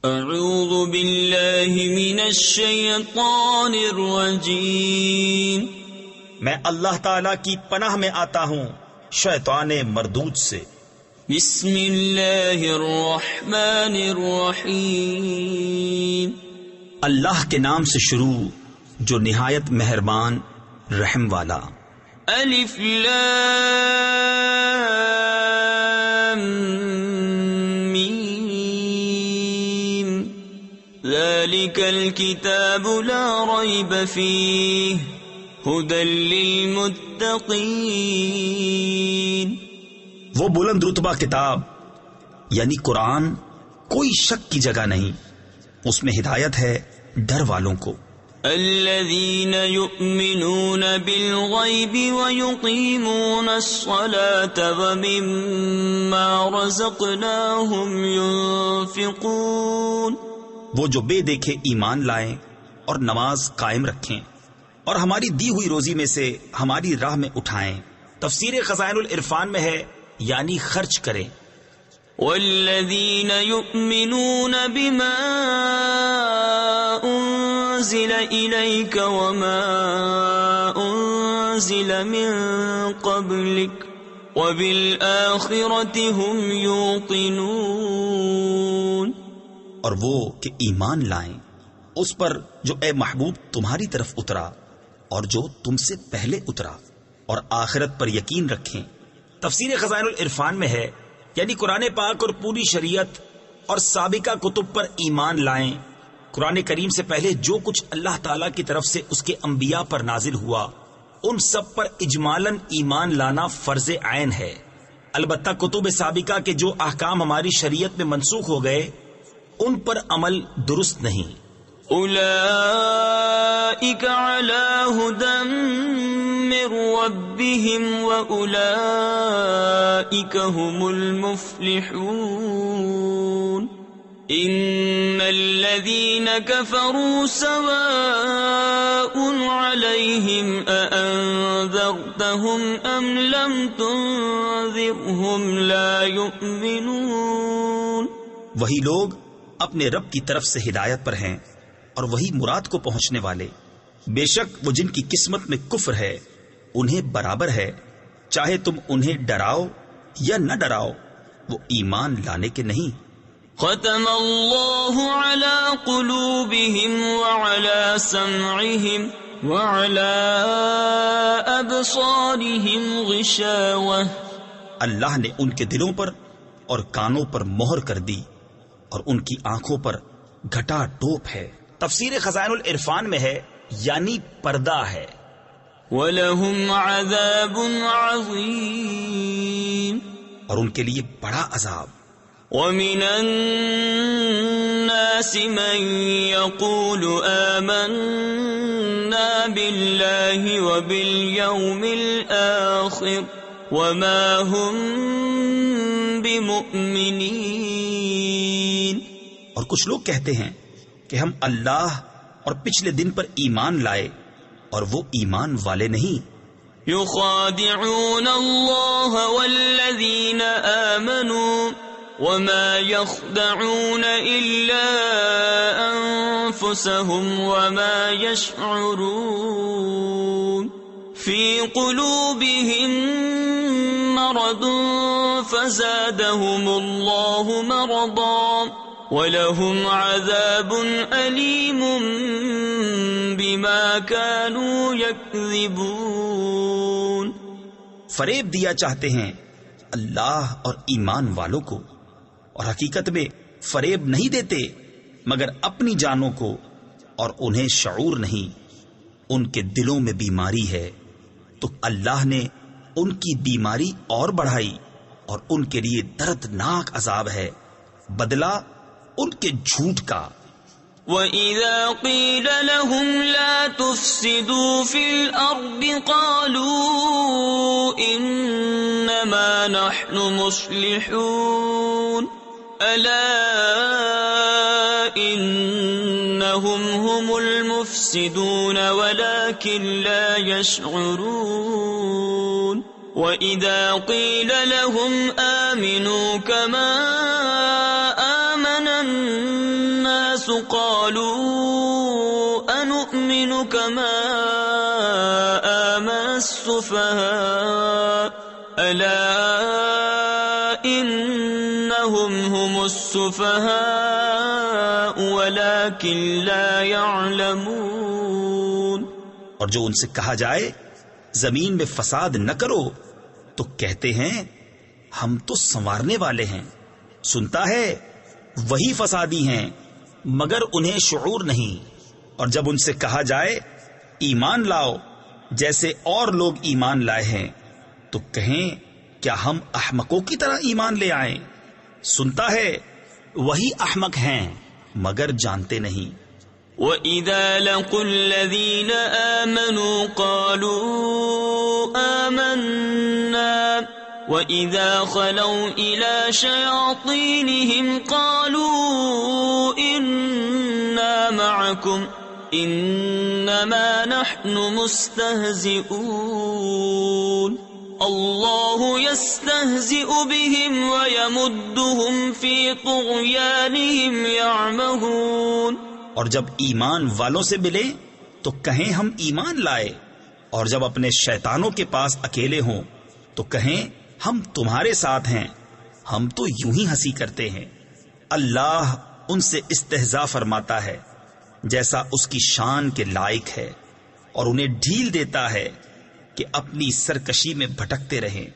اعوذ باللہ من الشیطان الرجیم، میں اللہ تعالی کی پناہ میں آتا ہوں شیطان مردود سے۔ بسم اللہ الرحمن الرحیم، اللہ کے نام سے شروع جو نہایت مہربان رحم والا۔ الف لام میم، ذالک الکتاب لا ریب فیہ ھدی للمتقین۔ وہ بلند رتبہ کتاب یعنی قرآن کوئی شک کی جگہ نہیں، اس میں ہدایت ہے ڈر والوں کو۔ الذین یؤمنون بالغیب ویقیمون الصلاة ومما رزقناہم ینفقون۔ وہ جو بے دیکھے ایمان لائیں اور نماز قائم رکھیں اور ہماری دی ہوئی روزی میں سے ہماری راہ میں اٹھائیں۔ تفسیر خزائن العرفان میں ہے یعنی خرچ کریں۔ والذین یؤمنون بما انزل الیک وما انزل من قبلک وبالآخرۃ هم یوقنون۔ اور وہ کہ ایمان لائیں اس پر جو اے محبوب تمہاری طرف اترا اور جو تم سے پہلے اترا، اور آخرت پر یقین رکھیں۔ تفسیر خزائن العرفان میں ہے یعنی قرآن پاک اور پوری شریعت اور سابقہ کتب پر ایمان لائیں۔ قرآن کریم سے پہلے جو کچھ اللہ تعالی کی طرف سے اس کے انبیاء پر نازل ہوا ان سب پر اجمالاً ایمان لانا فرض عین ہے، البتہ کتب سابقہ کے جو احکام ہماری شریعت میں منسوخ ہو گئے ان پر عمل درست نہیں۔ اولئک علی ھدی من ربہم واولئک هم المفلحون۔ ان الذین کفروا سواء علیہم اانذرتہم ام لم تنذرہم لا یؤمنون۔ وہی لوگ اپنے رب کی طرف سے ہدایت پر ہیں اور وہی مراد کو پہنچنے والے۔ بے شک وہ جن کی قسمت میں کفر ہے انہیں برابر ہے، چاہے تم انہیں ڈراؤ یا نہ ڈراؤ، وہ ایمان لانے کے نہیں۔ ختم اللہ علی قلوبہم وعلی سمعہم وعلی ابصارہم غشاوہ۔ اللہ نے ان کے دلوں پر اور کانوں پر مہر کر دی اور ان کی آنکھوں پر گھٹا ٹوپ ہے۔ تفسیر خزائن العرفان میں ہے یعنی پردہ ہے۔ وَلَهُمْ عَذَابٌ عَظِيمٌ، اور ان کے لیے بڑا عذاب۔ وَمِنَ النَّاسِ مَن يَقُولُ آمَنَّا بِاللَّهِ وَبِالْيَوْمِ الْآخِرِ وَمَا هُمْ بِمُؤْمِنِينَ۔ اور کچھ لوگ کہتے ہیں کہ ہم اللہ اور پچھلے دن پر ایمان لائے اور وہ ایمان والے نہیں۔ یخادعون اللہ والذین آمنوا وما يخدعون الا انفسهم وما يشعرون فی قلوبهم مرض فزادهم اللہ مرضا وَلَهُمْ عَذَابٌ أَلِيمٌ بِمَا كَانُوا يَكْذِبُونَ۔ فریب دیا چاہتے ہیں اللہ اور ایمان والوں کو، اور حقیقت میں فریب نہیں دیتے مگر اپنی جانوں کو، اور انہیں شعور نہیں۔ ان کے دلوں میں بیماری ہے تو اللہ نے ان کی بیماری اور بڑھائی، اور ان کے لیے دردناک عذاب ہے، بدلہ ان کے جھوٹ کا۔ وَإِذَا قِيلَ لَهُمْ لَا تُفْسِدُوا فِي الْأَرْضِ قَالُوا إِنَّمَا نَحْنُ مُصْلِحُونَ أَلَا إِنَّهُمْ هُمُ الْمُفْسِدُونَ وَلَكِنْ لَا يَشْعُرُونَ وَإِذَا قِيلَ لَهُمْ آمِنُوا كَمَا آمَنَ قالوا أنؤمن كما آمن السفهاء ألا إنهم هم السفهاء ولكن لا يعلمون. اور جو ان سے کہا جائے زمین میں فساد نہ کرو تو کہتے ہیں ہم تو سنوارنے والے ہیں. سنتا ہے وہی فسادی ہیں مگر انہیں شعور نہیں. اور جب ان سے کہا جائے ایمان لاؤ جیسے اور لوگ ایمان لائے ہیں تو کہیں کیا ہم احمقوں کی طرح ایمان لے آئیں. سنتا ہے وہی احمق ہیں مگر جانتے نہیں. وَإِذَا لَقُوا الَّذِينَ آمَنُوا قَالُوا آمَنَّا وَإِذَا خَلَوْا إِلَى شَيَاطِينِهِمْ قَالُوا إِنَّا مَعَكُمْ إِنَّمَا نَحْنُ مُسْتَهْزِئُونَ اللَّهُ يَسْتَهْزِئُ بِهِمْ وَيَمُدُّهُمْ فِي طُغْيَانِهِمْ يَعْمَهُونَ. اور جب ایمان والوں سے ملے تو کہیں ہم ایمان لائے، اور جب اپنے شیطانوں کے پاس اکیلے ہوں تو کہیں ہم تمہارے ساتھ ہیں، ہم تو یوں ہی ہنسی کرتے ہیں. اللہ ان سے استہزاء فرماتا ہے جیسا اس کی شان کے لائق ہے، اور انہیں ڈھیل دیتا ہے کہ اپنی سرکشی میں بھٹکتے رہیں.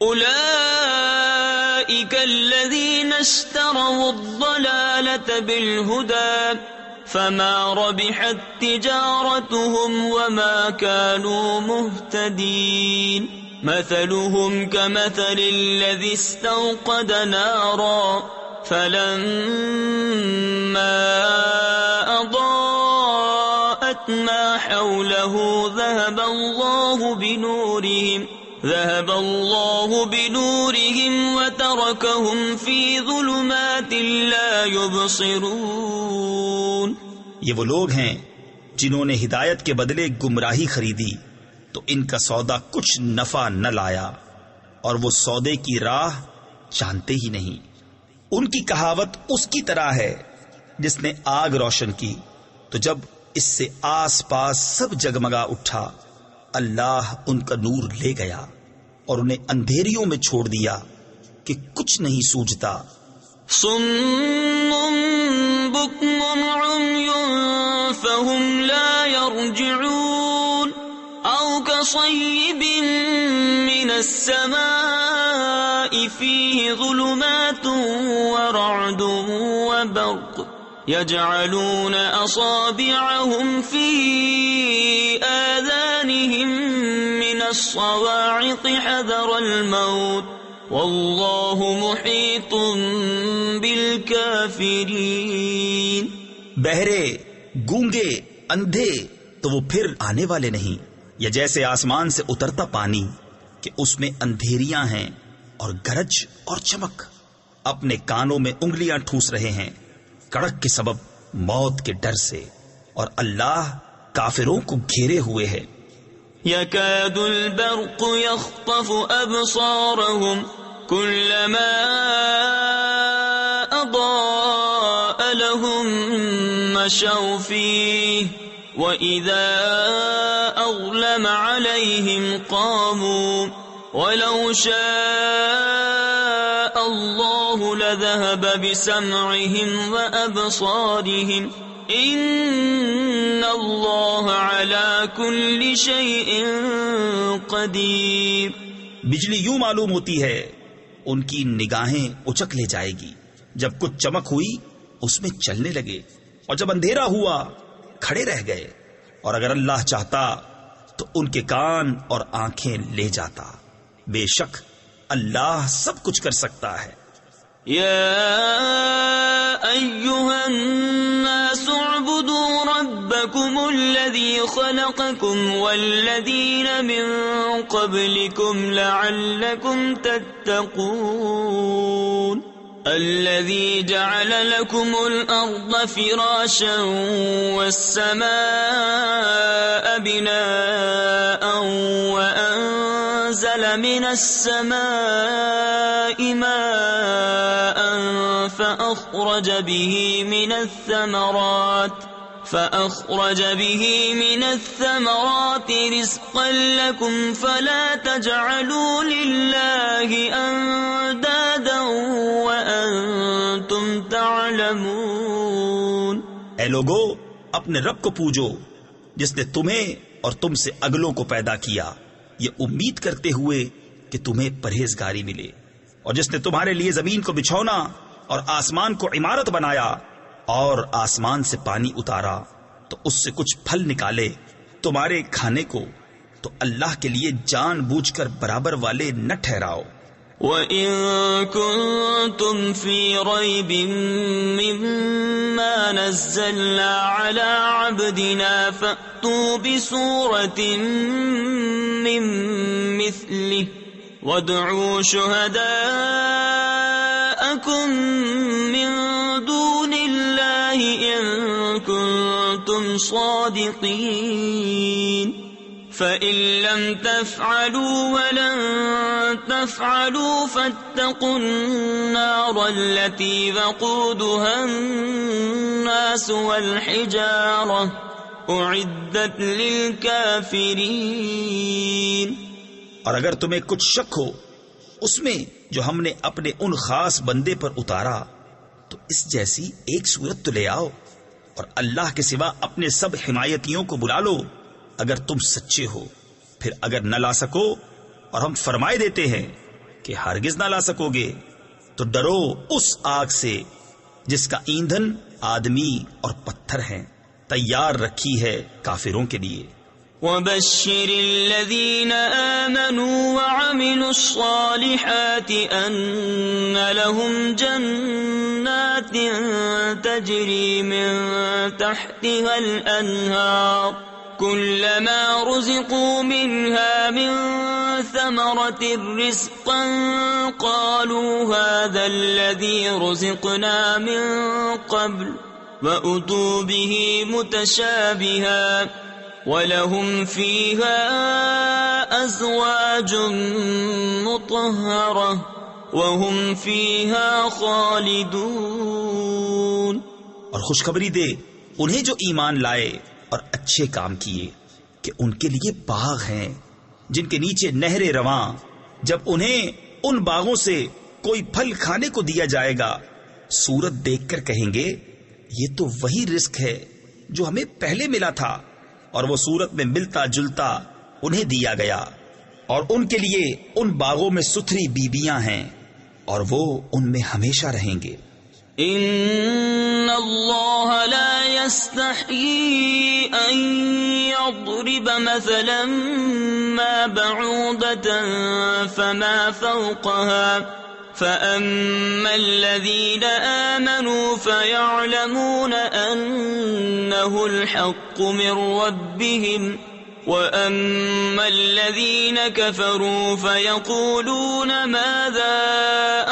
اولئک الذین اشتروا الضلالة بالہدى فما ربحت تجارتهم وما كانوا مهتدين. مثلهم كمثل الذي استوقد نارا فلما أضاءت ما حوله ذهب الله بنورهم وتركهم في ظلمات لا يبصرون. یہ وہ لوگ ہیں جنہوں نے ہدایت کے بدلے گمراہی خریدی تو ان کا سودا کچھ نفع نہ لایا، اور وہ سودے کی راہ جانتے ہی نہیں. ان کی کہاوت اس کی طرح ہے جس نے آگ روشن کی تو جب اس سے آس پاس سب جگمگا اٹھا اللہ ان کا نور لے گیا اور انہیں اندھیریوں میں چھوڑ دیا کہ کچھ نہیں سوجھتا. صم بكم عمي فهم لا يرجعون أو كصيب من السماء فيه ظلمات ورعد وبرق يجعلون أصابعهم في آذانهم من الصواعق حذر الموت واللہ محیط بالکافرین. بہرے، گونگے، اندھے تو وہ پھر آنے والے نہیں، یا جیسے آسمان سے اترتا پانی کہ اس میں اندھیریاں ہیں اور گرج اور چمک. اپنے کانوں میں انگلیاں ٹھوس رہے ہیں کڑک کے سبب موت کے ڈر سے، اور اللہ کافروں کو گھیرے ہوئے ہے. يكاد البرق يخطف أبصارهم كلما أضاء لهم مشوا فيه وإذا أظلم عليهم قاموا ولو شاء الله لذهب بسمعهم وأبصارهم ان اللہ علی کل شیء قدیر. بجلی یوں معلوم ہوتی ہے ان کی نگاہیں اچک لے جائے گی. جب کچھ چمک ہوئی اس میں چلنے لگے، اور جب اندھیرا ہوا کھڑے رہ گئے. اور اگر اللہ چاہتا تو ان کے کان اور آنکھیں لے جاتا. بے شک اللہ سب کچھ کر سکتا ہے. یا ایھا الناس اعبدوا ربکم الذی خلقکم والذین من قبلکم لعلکم تتقون. الذي جعل لكم الأرض فراشا والسماء بناء وأنزل من السماء ماء فأخرج به من الثمرات رزقا لكم فلا تجعلوا لله أندادا وأنتم تعلمون۔ اے لوگو، اپنے رب کو پوجو جس نے تمہیں اور تم سے اگلوں کو پیدا کیا، یہ امید کرتے ہوئے کہ تمہیں پرہیزگاری ملے، اور جس نے تمہارے لیے زمین کو بچھونا اور آسمان کو عمارت بنایا اور آسمان سے پانی اتارا تو اس سے کچھ پھل نکالے تمہارے کھانے کو، تو اللہ کے لیے جان بوجھ کر برابر والے نہ ٹھہراؤ۔ وَإِن كُنتُمْ فِي رَيْبٍ مِّمَّا نَزَّلْنَا عَلَىٰ عَبْدِنَا فَأْتُوا بِسُورَةٍ مِّن مِّثْلِهِ وَادْعُوا شُهَدَاءَكُم مِّن دُونِ اللَّهِ إِن كُنتُمْ صَادِقِينَ فَإِن لَّمْ تَفْعَلُوا وَلَن تَفْعَلُوا فَاتَّقُوا النَّارَ الَّتِي وَقُودُهَا النَّاسُ وَالْحِجَارَةُ أُعِدَّتْ لِلْكَافِرِينَ۔ اور اگر تمہیں کچھ شک ہو اس میں جو ہم نے اپنے ان خاص بندے پر اتارا تو اس جیسی ایک صورت تو لے آؤ، اور اللہ کے سوا اپنے سب حمایتیوں کو بلا لو اگر تم سچے ہو۔ پھر اگر نہ لا سکو اور ہم فرمائے دیتے ہیں کہ ہرگز نہ لا سکو گے تو ڈرو اس آگ سے جس کا ایندھن آدمی اور پتھر ہیں، تیار رکھی ہے کافروں کے لیے۔ وَبَشِّرِ الَّذِينَ آمَنُوا وَعَمِلُوا الصَّالِحَاتِ أَنَّ لَهُمْ جَنَّاتٍ تَجْرِي مِن تَحْتِهَا الْأَنْهَارُ كُلَّمَا رُزِقُوا مِنْهَا مِن ثَمَرَةٍ رِزْقًا قَالُوا هَذَا الَّذِي رُزِقْنَا مِن قَبْلُ وَأُتُوا بِهِ مُتَشَابِهًا وَلَهُمْ فِيهَا أَزْوَاجٌ مُطَهَّرَةٌ وَهُمْ فِيهَا خَالِدُونَ۔ اور خوشخبری دے انہیں جو ایمان لائے اور اچھے کام کیے کہ ان کے لیے باغ ہیں جن کے نیچے نہریں رواں، جب انہیں ان باغوں سے کوئی پھل کھانے کو دیا جائے گا صورت دیکھ کر کہیں گے یہ تو وہی رزق ہے جو ہمیں پہلے ملا تھا، اور وہ صورت میں ملتا جلتا انہیں دیا گیا، اور ان کے لیے ان باغوں میں ستھری بیبیاں ہیں اور وہ ان میں ہمیشہ رہیں گے۔ ان اللہ لا يستحيي ان يضرب مثلا ما بعوضة فما فوقها فأما الذين آمنوا فيعلمون أنه الحق من ربهم وأما الذين كفروا فيقولون ماذا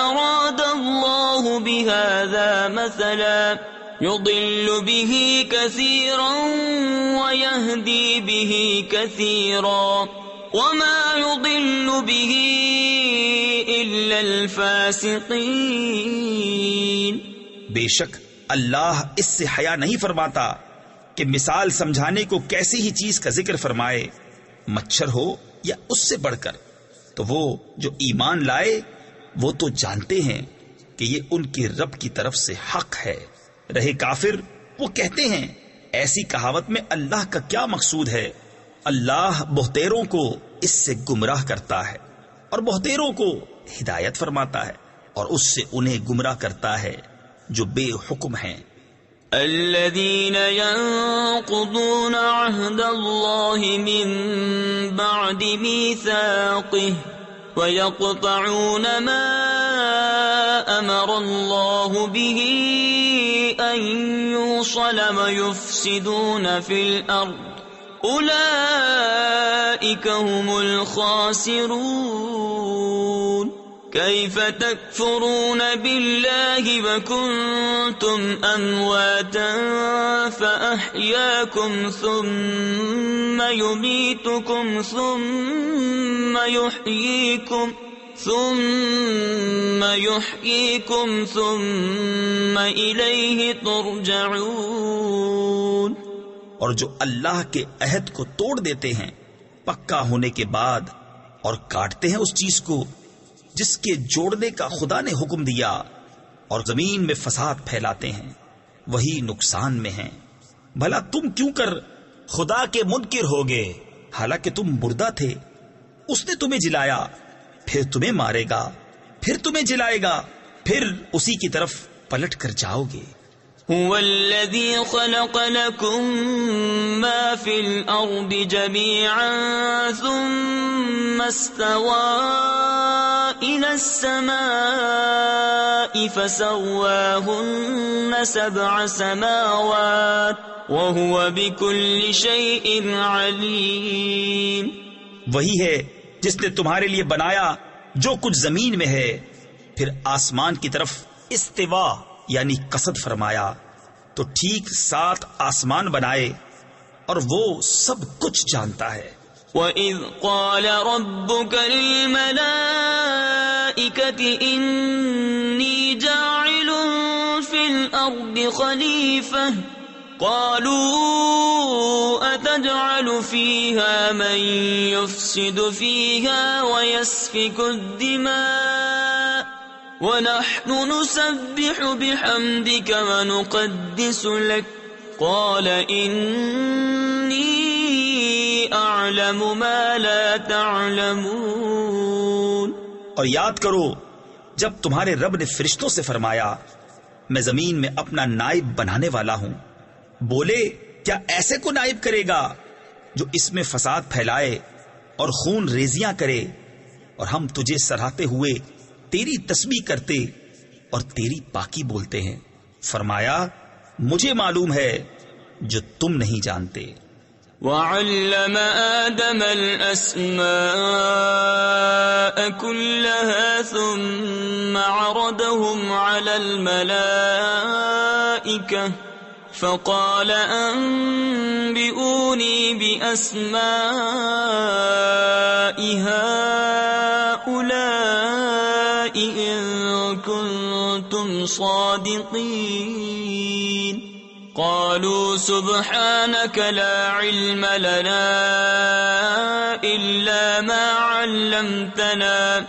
أراد الله بهذا مثلا يضل به كثيرا ويهدي به كثيرا وما يضل به إلا الفاسقين۔ بے شک اللہ اس سے حیا نہیں فرماتا کہ مثال سمجھانے کو کیسی ہی چیز کا ذکر فرمائے، مچھر ہو یا اس سے بڑھ کر، تو وہ جو ایمان لائے وہ تو جانتے ہیں کہ یہ ان کے رب کی طرف سے حق ہے، رہے کافر وہ کہتے ہیں ایسی کہاوت میں اللہ کا کیا مقصود ہے۔ اللہ بہتیروں کو اس سے گمراہ کرتا ہے اور بہتیروں کو ہدایت فرماتا ہے، اور اس سے انہیں گمراہ کرتا ہے جو بے حکم ہیں۔ الذين ينقضون عهد الله من بعد ميثاقه ويقطعون ما أمر الله به أن يوصل ويفسدون في الأرض أولئك هم الخاسرون۔ كيف تكفرون بالله وكنتم أمواتا فأحياكم ثم يميتكم ثم يحييكم ثم إليه ترجعون۔ اور جو اللہ کے عہد کو توڑ دیتے ہیں پکا ہونے کے بعد اور کاٹتے ہیں اس چیز کو جس کے جوڑنے کا خدا نے حکم دیا اور زمین میں فساد پھیلاتے ہیں، وہی نقصان میں ہیں۔ بھلا تم کیوں کر خدا کے منکر ہوگے، حالانکہ تم مردہ تھے، اس نے تمہیں جلایا، پھر تمہیں مارے گا، پھر تمہیں جلائے گا، پھر اسی کی طرف پلٹ کر جاؤ گے۔ هو الذي خلق لكم ما في الأرض جميعا ثم استوى إلى السماء فسواهن 7 سماوات وهو بكل شيء عليم۔ وہی ہے جس نے تمہارے لیے بنایا جو کچھ زمین میں ہے، پھر آسمان کی طرف استوا یعنی قصد فرمایا تو ٹھیک 7 آسمان بنائے اور وہ سب کچھ جانتا ہے۔ وَإِذْ قَالَ رَبُّكَ لِلْمَلَائِكَةِ إِنِّي جَاعِلٌ فِي الْأَرْضِ خَلِيفَةً قَالُوا أَتَجْعَلُ فِيهَا مَن يُفْسِدُ فِيهَا وَيَسْفِكُ الدِّمَاءَ وَنَحْنُ نُسَبِّحُ بِحَمْدِكَ وَنُقَدِّسُ لَكَ قَالَ إِنِّي أَعْلَمُ مَا لَا تَعْلَمُونَ۔ اور یاد کرو جب تمہارے رب نے فرشتوں سے فرمایا میں زمین میں اپنا نائب بنانے والا ہوں، بولے کیا ایسے کو نائب کرے گا جو اس میں فساد پھیلائے اور خون ریزیاں کرے، اور ہم تجھے سراہتے ہوئے تیری تسبیح کرتے اور تیری پاکی بولتے ہیں۔ فرمایا مجھے معلوم ہے جو تم نہیں جانتے۔ وَعَلَّمَ آدَمَ الْأَسْمَاءَ كُلَّهَا ثُمَّ عَرَضَهُمْ عَلَى الْمَلَائِكَةِ فَقَالَ أَنبِئُونِي بِأَسْمَاءِ هَؤُلَاءِ إِن كُنتُمْ صَادِقِينَ۔ قالوا سبحانك لا علم لنا إلا ما علمتنا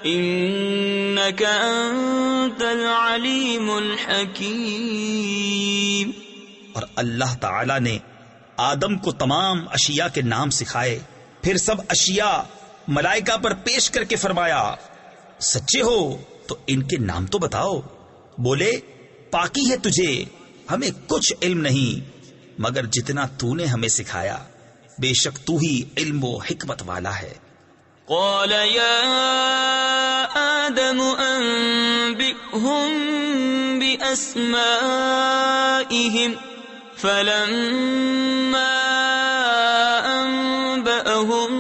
إنك أنت العليم الحكيم۔ اور اللہ تعالی نے آدم کو تمام اشیاء کے نام سکھائے، پھر سب اشیاء ملائکہ پر پیش کر کے فرمایا سچے ہو تو ان کے نام تو بتاؤ۔ بولے پاکی ہے تجھے، ہمیں کچھ علم نہیں مگر جتنا تو نے ہمیں سکھایا، بے شک تو ہی علم و حکمت والا ہے۔ قال يا آدم أنبئهم بأسمائهم فلما أنبأهم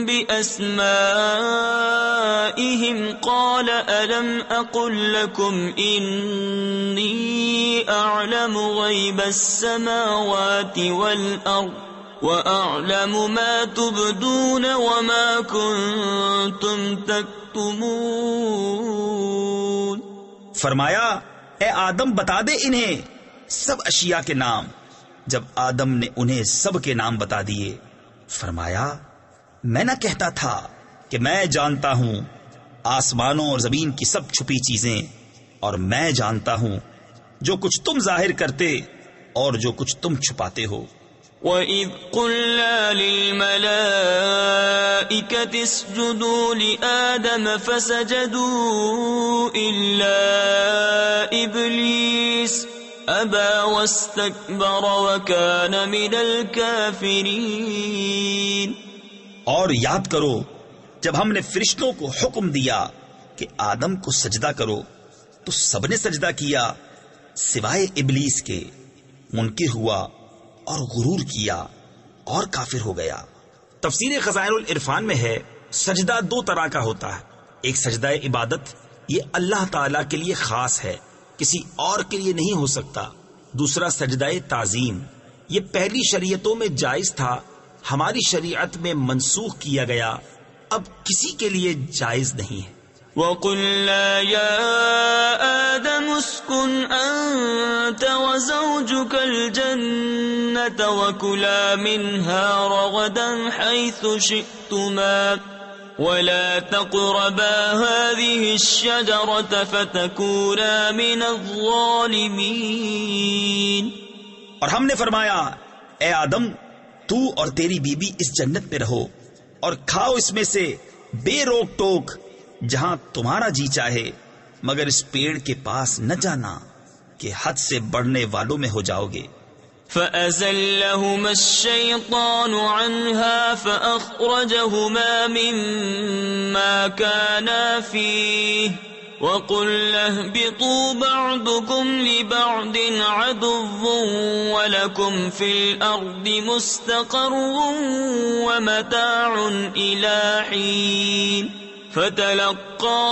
بأسمائهم قال ألم أقل لكم إني أعلم غيب السماوات والأرض وأعلم ما تبدون وما كنتم تكتمون۔ فرمایا اے آدم بتا دے انہیں سب اشیاء کے نام۔ جب آدم نے انہیں سب کے نام بتا دیے فرمایا میں نہ کہتا تھا کہ میں جانتا ہوں آسمانوں اور زمین کی سب چھپی چیزیں، اور میں جانتا ہوں جو کچھ تم ظاہر کرتے اور جو کچھ تم چھپاتے ہو۔ وَإِذْ قُلْنَا لِلْمَلَائِكَةِ اسْجُدُوا لِآدَمَ فَسَجَدُوا إِلَّا إِبْلِيسَ أَبَى وَاسْتَكْبَرَ وَكَانَ مِنَ الْكَافِرِينَ۔ اور یاد کرو جب ہم نے فرشتوں کو حکم دیا کہ آدم کو سجدہ کرو تو سب نے سجدہ کیا سوائے ابلیس کے، منکر ہوا اور غرور کیا اور کافر ہو گیا۔ تفسیر خزائن العرفان میں ہے سجدہ 2 طرح کا ہوتا ہے، ایک سجدہ عبادت یہ اللہ تعالی کے لیے خاص ہے، کسی اور کے لیے نہیں ہو سکتا۔ دوسرا سجدہ تعظیم، یہ پہلی شریعتوں میں جائز تھا، ہماری شریعت میں منسوخ کیا گیا، اب کسی کے لیے جائز نہیں ہے۔ وَقُلْنَا يَا آدَمُ اسْكُنْ أَنْتَ وَزَوْجُكَ الْجَنَّةَ وَكُلَا مِنْهَا رَغَدًا حَيْثُ شِئْتُمَا وَلَا تَقْرَبَا هَذِهِ الشَّجَرَةَ فَتَكُونَا مِنَ الظَّالِمِينَ۔ اور ہم نے فرمایا، اے آدم، تو اور تیری بیوی اس جنت میں رہو اور کھاؤ اس میں سے بے روک ٹوک جہاں تمہارا جی چاہے، مگر اس پیڑ کے پاس نہ جانا کہ حد سے بڑھنے والوں میں ہو جاؤ گے۔ فَأَزَلَّهُمَا الشَّيْطَانُ عَنْهَا فَأَخْرَجَهُمَا مِمَّا كَانَا فِيهِ وَقُلْنَا اهْبِطُوا بَعْضُكُمْ لِبَعْضٍ عَدُوٌّ وَلَكُمْ فِي الْأَرْضِ مُسْتَقَرٌّ وَمَتَاعٌ إِلَىٰ حِينٍ۔ فَتَلَقَّىٰ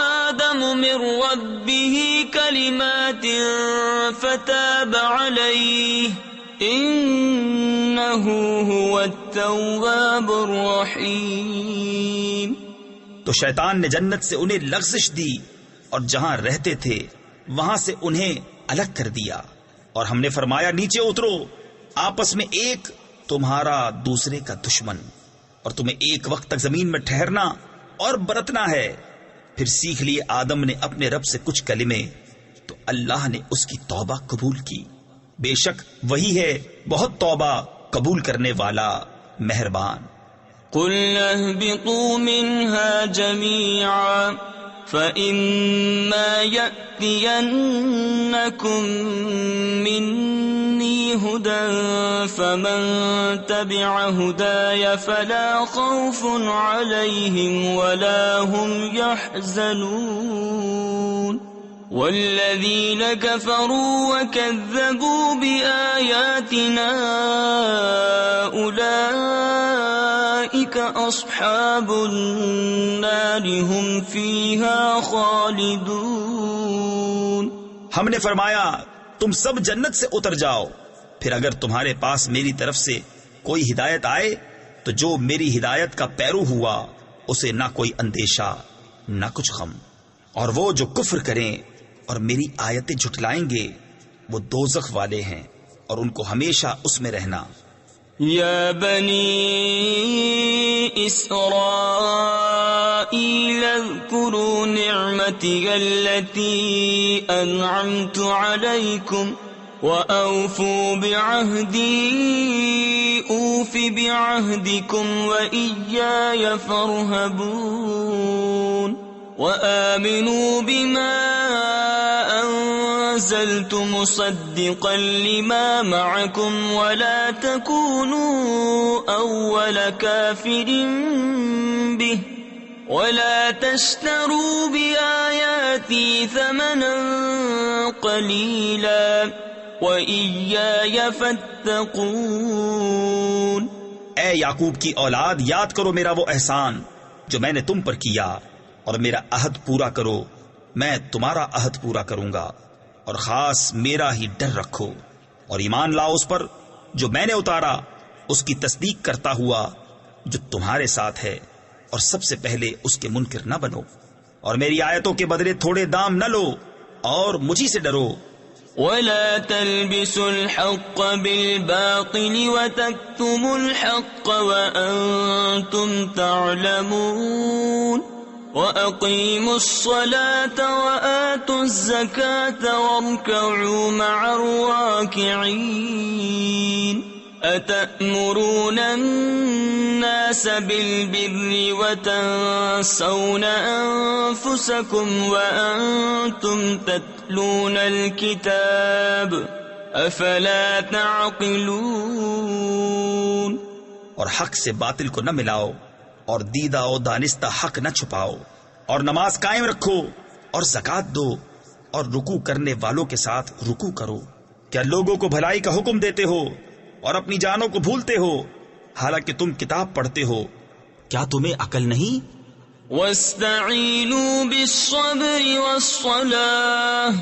آدَمُ مِن رَّبِّهِ كَلِمَاتٍ فَتَابَ عَلَيْهِ إِنَّهُ هُوَ التَّوَّابُ الرَّحِيمُ۔ تو شیطان نے جنت سے انہیں لغزش دی اور جہاں رہتے تھے وہاں سے انہیں الگ کر دیا، اور ہم نے فرمایا نیچے اترو، آپس میں ایک تمہارا دوسرے کا دشمن، اور تمہیں ایک وقت تک زمین میں ٹھہرنا اور برتنا ہے۔ پھر سیکھ لیے آدم نے اپنے رب سے کچھ کلمے، تو اللہ نے اس کی توبہ قبول کی، بے شک وہی ہے بہت توبہ قبول کرنے والا مہربان۔ قُلْنَا اهْبِطُوا مِنْهَا جَمِيعًا فَإِمَّا يَأْتِيَنَّكُمْ مِنِّي هُدًى فَمَن تَبِعَ هُدَايَ فَلَا خَوْفٌ عَلَيْهِمْ وَلَا هُمْ يَحْزَنُونَ وَالَّذِينَ كَفَرُوا وَكَذَّبُوا بِآيَاتِنَا أُولَئِكَ أَصْحَابُ النَّارِ هُمْ فِيهَا خَالِدُونَ۔ ہم نے فرمایا تم سب جنت سے اتر جاؤ، پھر اگر تمہارے پاس میری طرف سے کوئی ہدایت آئے تو جو میری ہدایت کا پیرو ہوا اسے نہ کوئی اندیشہ نہ کچھ غم، اور وہ جو کفر کریں اور میری آیتیں جھٹلائیں گے وہ دوزخ والے ہیں اور ان کو ہمیشہ اس میں رہنا۔ یا بنی اسرائیل اذکروا نعمتی التي انعمت علیکم وَأَوْفُوا بِعَهْدِي أُوفِ بِعَهْدِكُمْ وَإِيَّايَ فَارْهَبُونِ وَآمِنُوا بِمَا أَنزَلْتُ مُصَدِّقًا لِمَا مَعَكُمْ وَلَا تَكُونُوا أَوَّلَ كَافِرٍ بِهِ وَلَا تَشْتَرُوا بِآيَاتِي ثَمَنًا قَلِيلًا وَإِيَّايَ فَاتَّقُونِ۔ اے یعقوب کی اولاد، یاد کرو میرا وہ احسان جو میں نے تم پر کیا، اور میرا عہد پورا کرو، میں تمہارا عہد پورا کروں گا، اور خاص میرا ہی ڈر رکھو، اور ایمان لاؤ اس پر جو میں نے اتارا، اس کی تصدیق کرتا ہوا جو تمہارے ساتھ ہے، اور سب سے پہلے اس کے منکر نہ بنو، اور میری آیتوں کے بدلے تھوڑے دام نہ لو، اور مجھی سے ڈرو۔ وَلَا تَلْبِسُوا الْحَقَّ بِالْبَاطِلِ وَتَكْتُمُوا الْحَقَّ وَأَنْتُمْ تَعْلَمُونَ وَأَقِيمُوا الصَّلَاةَ وَآتُوا الزَّكَاةَ وَارْكَعُوا مَعَ الرَّاكِعِينَ أَتَأْمُرُونَ النَّاسَ بِالْبِرِّ وَتَنْسَوْنَ أَنفُسَكُمْ وَأَنْتُمْ تَتْلُونَ الْكِتَابَ أَفَلَا تَعْقِلُونَ۔ اور حق سے باطل کو نہ ملاؤ، اور دیدہ و دانستہ حق نہ چھپاؤ، اور نماز قائم رکھو، اور زکوٰۃ دو، اور رکوع کرنے والوں کے ساتھ رکوع کرو۔ کیا لوگوں کو بھلائی کا حکم دیتے ہو اور اپنی جانوں کو بھولتے ہو، حالانکہ تم کتاب پڑھتے ہو؟ کیا تمہیں عقل نہیں؟ واستعینوا بالصبر والصلاة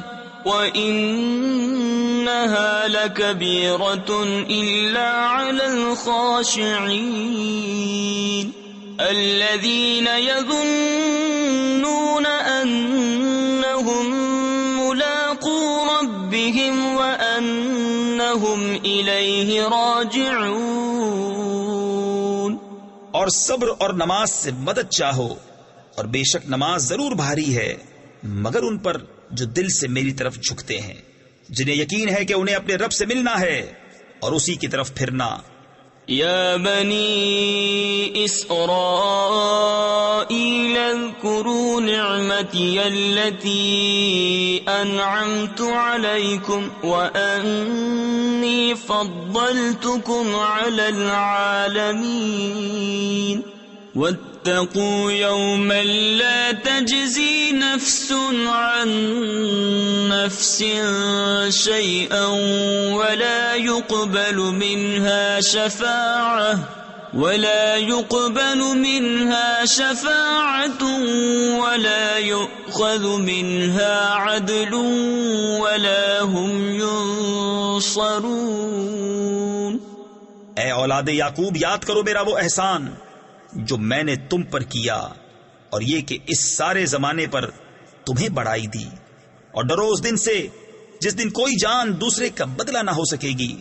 وَإِنَّهَا لَكَبِيرَةٌ إِلَّا عَلَى الْخَاشِعِينَ الَّذِينَ يَظُنُّونَ أَنَّهُمْ مُلَاقُو رَبِّهِمْ وَأَنَّهُمْ إِلَيْهِ رَاجِعُونَ۔ اور صبر اور نماز سے مدد چاہو، اور بے شک نماز ضرور بھاری ہے مگر ان پر جو دل سے میری طرف جھکتے ہیں، جنہیں یقین ہے کہ انہیں اپنے رب سے ملنا ہے اور اسی کی طرف پھرنا۔ یا بنی اسرائیل اذکروا نعمتی التي انعمت علیکم وانی فضلتکم علی العالمین واتقوا يوما لا تجزي نفس عن نفس شيئا ولا يقبل منها شفاعة ولا يؤخذ منها عدل ولا هم ينصرون۔ اے اولاد یعقوب، یاد کرو میرا وہ احسان جو میں نے تم پر کیا، اور یہ کہ اس سارے زمانے پر تمہیں بڑائی دی، اور ڈرو اس دن سے جس دن کوئی جان دوسرے کا بدلہ نہ ہو سکے گی،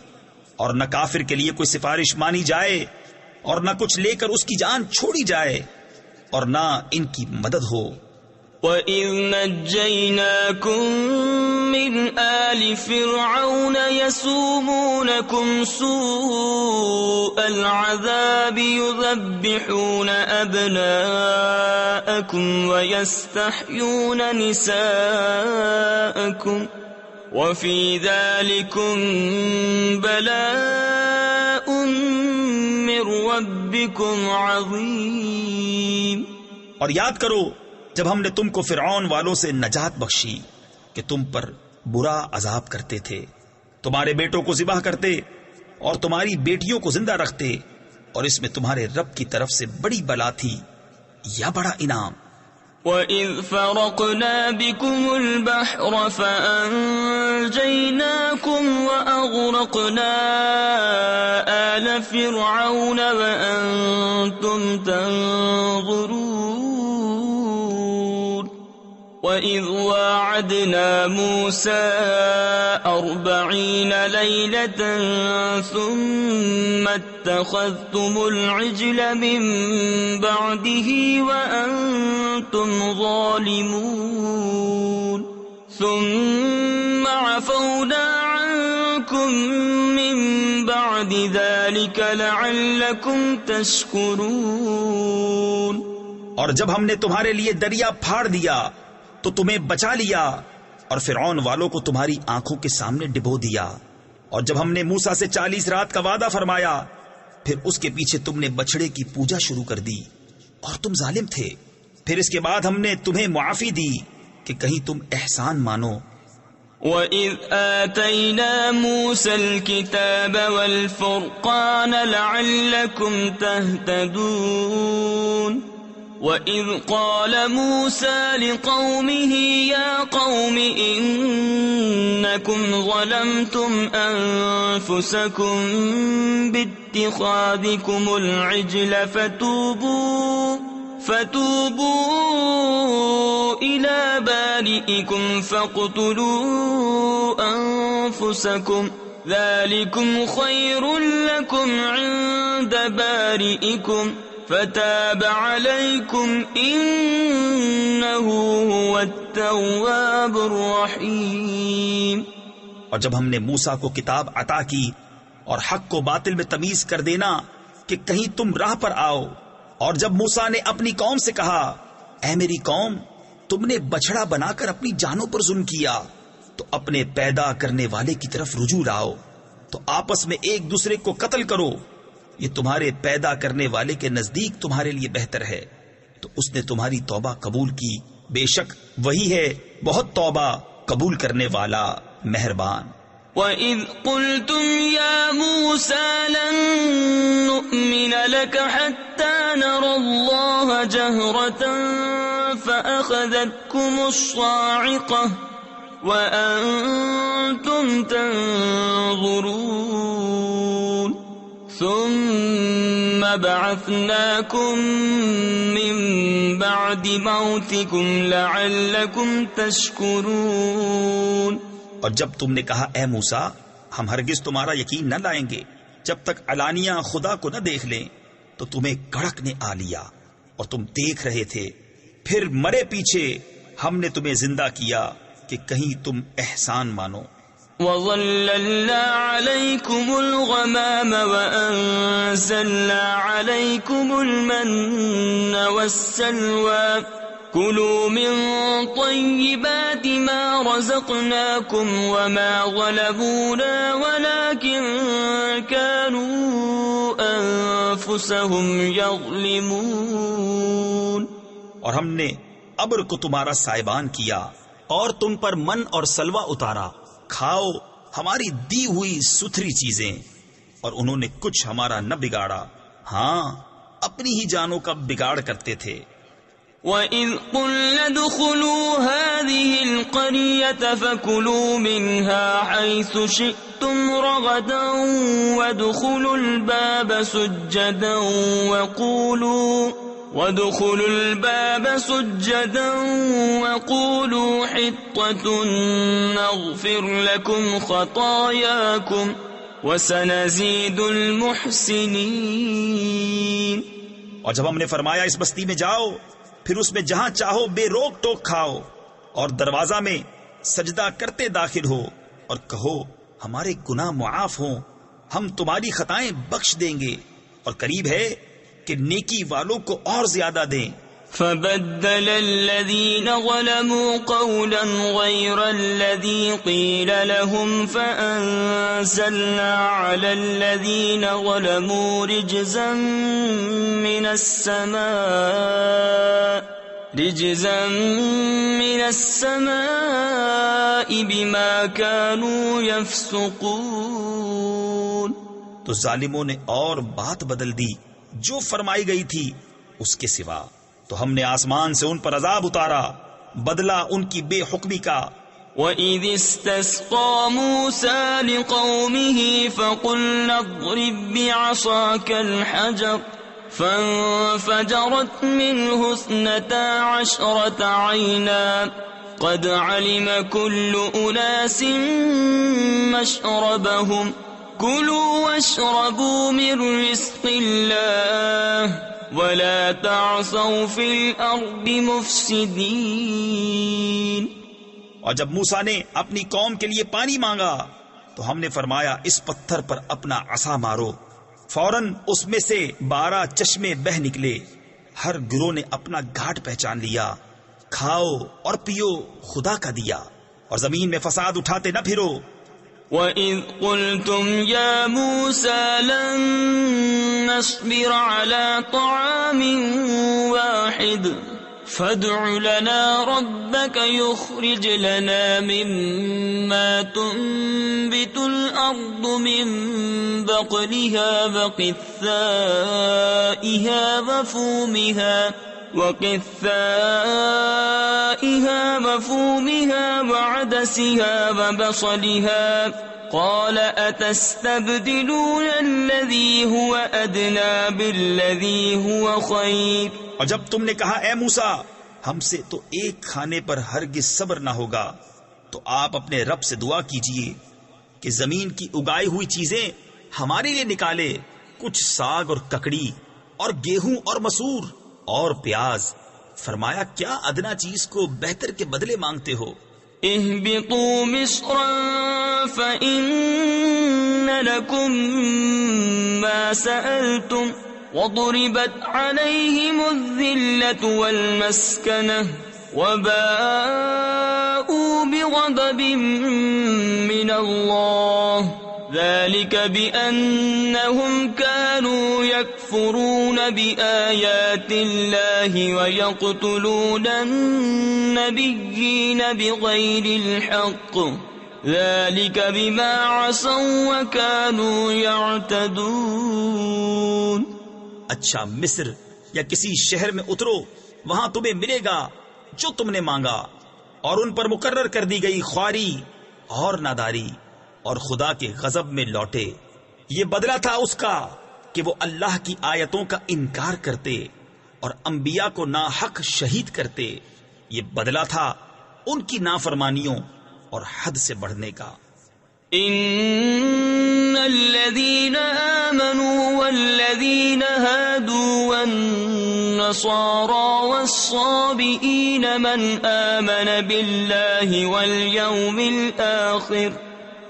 اور نہ کافر کے لیے کوئی سفارش مانی جائے، اور نہ کچھ لے کر اس کی جان چھوڑی جائے، اور نہ ان کی مدد ہو۔ وَإِذْ نَجَّيْنَاكُمْ مِنْ آلِ فِرْعَوْنَ يَسُومُونَكُمْ سُوءَ الْعَذَابِ يُذَبِّحُونَ أَبْنَاءَكُمْ وَيَسْتَحْيُونَ نِسَاءَكُمْ وَفِي ذَلِكُمْ بَلَاءٌ مِّن رَبِّكُمْ عَظِيمٌ۔ اور یاد کرو جب ہم نے تم کو فرعون والوں سے نجات بخشی کہ تم پر برا عذاب کرتے تھے، تمہارے بیٹوں کو ذبح کرتے اور تمہاری بیٹیوں کو زندہ رکھتے، اور اس میں تمہارے رب کی طرف سے بڑی بلا تھی یا بڑا انعام۔ وَإِذْ فَرَقْنَا بِكُمُ الْبَحْرَ فَأَنْجَيْنَاكُمْ وَأَغْرَقْنَا آلَ فِرْعَوْنَ وَأَنْتُمْ تَنْظُرُونَ۔ وَإِذْ وَاعَدْنَا مُوسَىٰ 40 لَيْلَةً ثُمَّ اتَّخَذْتُمُ الْعِجْلَ مِن بَعْدِهِ وَأَنْتُمْ ظَالِمُونَ ثُمَّ عَفَوْنَا عَنْكُمْ مِن بَعْدِ ذَلِكَ لَعَلَّكُمْ تَشْكُرُونَ۔ اور جب ہم نے تمہارے لیے دریا پھاڑ دیا تو تمہیں بچا لیا، اور فرعون والوں کو تمہاری آنکھوں کے سامنے ڈبو دیا، اور جب ہم نے موسیٰ سے 40 رات کا وعدہ فرمایا پھر اس کے پیچھے تم نے بچڑے کی پوجا شروع کر دی اور تم ظالم تھے، پھر اس کے بعد ہم نے تمہیں معافی دی کہ کہیں تم احسان مانو۔ وَإِذْ آتَيْنَا مُوسَى الْكِتَابَ وَالْفُرْقَانَ لَعَلَّكُمْ تَهْتَدُونَ وَإِذْ قَالَ مُوسَى لِقَوْمِهِ يَا قَوْمِ إِنَّكُمْ ظَلَمْتُمْ أَنفُسَكُمْ بِاتِّخَاذِكُمُ الْعِجْلَ فَتُوبُوا إِلَى بَارِئِكُمْ فَاقْتُلُوا أَنفُسَكُمْ ذَلِكُمْ خَيْرٌ لَكُمْ عِندَ بَارِئِكُمْ فَتَابَ عَلَيْكُمْ إِنَّهُ هُوَ التَّوَّابُ الرَّحِيمُ۔ اور جب ہم نے موسیٰ کو کتاب عطا کی اور حق کو باطل میں تمیز کر دینا کہ کہیں تم راہ پر آؤ، اور جب موسیٰ نے اپنی قوم سے کہا اے میری قوم، تم نے بچڑا بنا کر اپنی جانوں پر ظلم کیا، تو اپنے پیدا کرنے والے کی طرف رجوع لاؤ، تو آپس میں ایک دوسرے کو قتل کرو، یہ تمہارے پیدا کرنے والے کے نزدیک تمہارے لیے بہتر ہے، تو اس نے تمہاری توبہ قبول کی، بے شک وہی ہے بہت توبہ قبول کرنے والا مہربان۔ وَإِذْ قُلْتُمْ يَا مُوسَى لَن نُّؤْمِنَ لَكَ حَتَّى نَرَى اللَّهَ جَهْرَةً فَأَخَذَتْكُمُ الصَّاعِقَةُ وَأَنتُمْ تَنظُرُونَ ثُمَّ بَعَثْنَاكُم مِّن بَعْدِ مَوْتِكُمْ لَعَلَّكُمْ تَشْكُرُونَ۔ اور جب تم نے کہا اے موسیٰ ہم ہرگز تمہارا یقین نہ لائیں گے جب تک علانیہ خدا کو نہ دیکھ لیں، تو تمہیں کڑک نے آ لیا اور تم دیکھ رہے تھے، پھر مرے پیچھے ہم نے تمہیں زندہ کیا کہ کہیں تم احسان مانو۔ وَظَلَّلْنَا عَلَيْكُمُ الْغَمَامَ وَأَنزَلْنَا عَلَيْكُمُ الْمَنَّ وَالسَّلْوَىٰ كُلُوا مِن طَيِّبَاتِ مَا رَزَقْنَاكُمْ وَمَا ظَلَمُونَا وَلَٰكِن كَانُوا أَنفُسَهُمْ يَظْلِمُونَ۔ اور ہم نے ابر کو تمہارا سائبان کیا اور تم پر من اور سلوہ اتارا، کھاؤ ہماری دی ہوئی ستھری چیزیں، اور انہوں نے کچھ ہمارا نہ بگاڑا، ہاں اپنی ہی جانوں کا بگاڑ کرتے تھے۔ وَإِذْ قُلْنَا ادْخُلُوا هَٰذِهِ الْقَرْيَةَ فَكُلُوا مِنْهَا حَيْثُ شِئْتُمْ رَغَدًا وَادْخُلُوا الْبَابَ سُجَّدًا وَقُولُوا حِطَّةٌ نَّغْفِرْ لَكُمْ خَطَايَاكُمْ وَسَنَزِيدُ الْمُحْسِنِينَ۔ اور جب ہم نے فرمایا اس بستی میں جاؤ، پھر اس میں جہاں چاہو بے روک ٹوک کھاؤ، اور دروازہ میں سجدہ کرتے داخل ہو، اور کہو ہمارے گناہ معاف ہوں، ہم تمہاری خطائیں بخش دیں گے، اور قریب ہے کہ نیکی والوں کو اور زیادہ دیں۔ فَبَدَّلَ الَّذِينَ ظَلَمُوا قَوْلًا غَيْرَ الَّذِي قِيلَ لَهُمْ فَأَنزَلْنَا عَلَى الَّذِينَ ظَلَمُوا رِجْزًا مِّنَ السَّمَاءِ بِمَا كَانُوا يَفْسُقُونَ۔ تو ظالموں نے اور بات بدل دی جو فرمائی گئی تھی اس کے سوا، تو ہم نے آسمان سے ان پر عذاب اتارا بدلہ ان کی بے حکمی کا۔ وَإِذِ اسْتَسْقَىٰ مُوسَىٰ لِقَوْمِهِ فَقُلْنَا اضْرِب بِّعَصَاكَ الْحَجَرَ فَانفَجَرَتْ مِنْهُ 12 عَيْنًا قَدْ عَلِمَ كُلُّ أُنَاسٍ مَّشْرَبَهُمْ كُلُوا وَاشْرَبُوا مِن رِّزْقِ اللَّهِ وَلَا تَعْثَوْا فِي الْأَرْضِ مُفْسِدِينَ۔ اور جب موسیٰ نے اپنی قوم کے لیے پانی مانگا تو ہم نے فرمایا اس پتھر پر اپنا عصا مارو، فوراً اس میں سے 12 چشمے بہ نکلے، ہر گروہ نے اپنا گھاٹ پہچان لیا، کھاؤ اور پیو خدا کا دیا، اور زمین میں فساد اٹھاتے نہ پھرو۔ وَإِذْ قُلْتُمْ يَا مُوسَىٰ لَن نَّصْبِرَ عَلَىٰ طَعَامٍ وَاحِدٍ فَادْعُ لَنَا رَبَّكَ يُخْرِجْ لَنَا مِمَّا تُنبِتُ الْأَرْضُ مِن بَقْلِهَا وَقِثَّائِهَا وَفُومِهَا وَعَدَسِهَا وَبَصَلِهَا قَالَ أَتَسْتَبْدِلُونَ الَّذِي هُوَ أَدْنَىٰ بِالَّذِي هُوَ خَيْرٌ۔ اور جب تم نے کہا اے موسیٰ ہم سے تو ایک کھانے پر ہرگز صبر نہ ہوگا، تو آپ اپنے رب سے دعا کیجئے کہ زمین کی اگائی ہوئی چیزیں ہمارے لیے نکالے، کچھ ساگ اور ککڑی اور گیہوں اور مسور اور پیاز۔ فرمایا کیا ادنا چیز کو بہتر کے بدلے مانگتے ہو؟ اہبطوا مصرا فإن لكم ما سألتم وضربت عليهم الذلة والمسكنة وباءوا بغضب من الله ذلك بأنهم كانوا يكفرون بآيات الله ويقتلون النبيين بغير الحق ذلك بما عصوا وكانوا يعتدون. اچھا مصر یا کسی شہر میں اترو، وہاں تمہیں ملے گا جو تم نے مانگا، اور ان پر مقرر کر دی گئی خواری اور ناداری، اور خدا کے غضب میں لوٹے. یہ بدلہ تھا اس کا کہ وہ اللہ کی آیتوں کا انکار کرتے اور انبیاء کو ناحق شہید کرتے. یہ بدلہ تھا ان کی نافرمانیوں اور حد سے بڑھنے کا. ان الذين آمنوا والذين هادوا والنصارى والصابئين من آمن بالله واليوم الآخر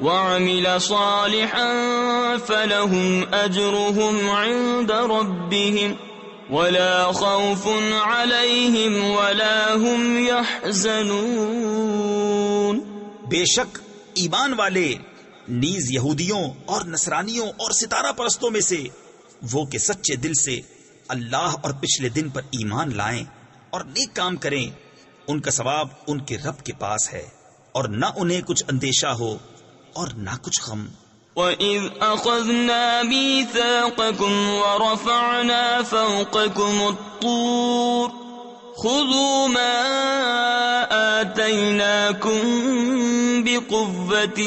وعمل صالحا فلهم أجرهم عند ربهم ولا خوف عليهم ولا هم يحزنون. بے شک ایمان والے نیز یہودیوں اور نصرانیوں اور ستارہ پرستوں میں سے وہ کہ سچے دل سے اللہ اور پچھلے دن پر ایمان لائیں اور نیک کام کریں، ان کا ثواب ان کے رب کے پاس ہے، اور نہ انہیں کچھ اندیشہ ہو اور نہ کچھ غم. وَإِذْ أَخَذْنَا مِيثَاقَكُمْ وَرَفَعْنَا فَوْقَكُمُ الطُّورَ خُذُوا مَا آتَيْنَاكُمْ بِقُوَّةٍ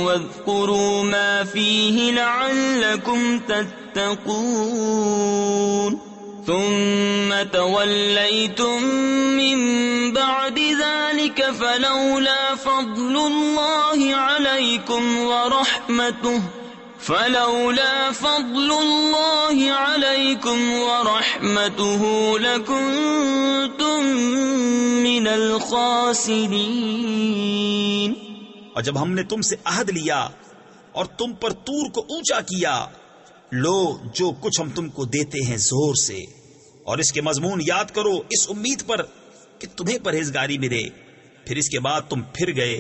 وَاذْكُرُوا مَا فِيهِ لَعَلَّكُمْ تَتَّقُونَ. ثُمَّ تَوَلَّيْتُمْ مِنْ بَعْدِ ذَلِكَ فَلَوْلَا فَضْلُ اللَّهِ عَلَيْكُمْ وَرَحْمَتُهُ لَكُنْتُمْ مِنَ الْخَاسِرِينَ. اور جب ہم نے تم سے عہد لیا اور تم پر طور کو اونچا کیا، لو جو کچھ ہم تم کو دیتے ہیں زور سے، اور اس کے مضمون یاد کرو اس امید پر کہ تمہیں پرہیزگاری ملے. پھر اس کے بعد تم پھر گئے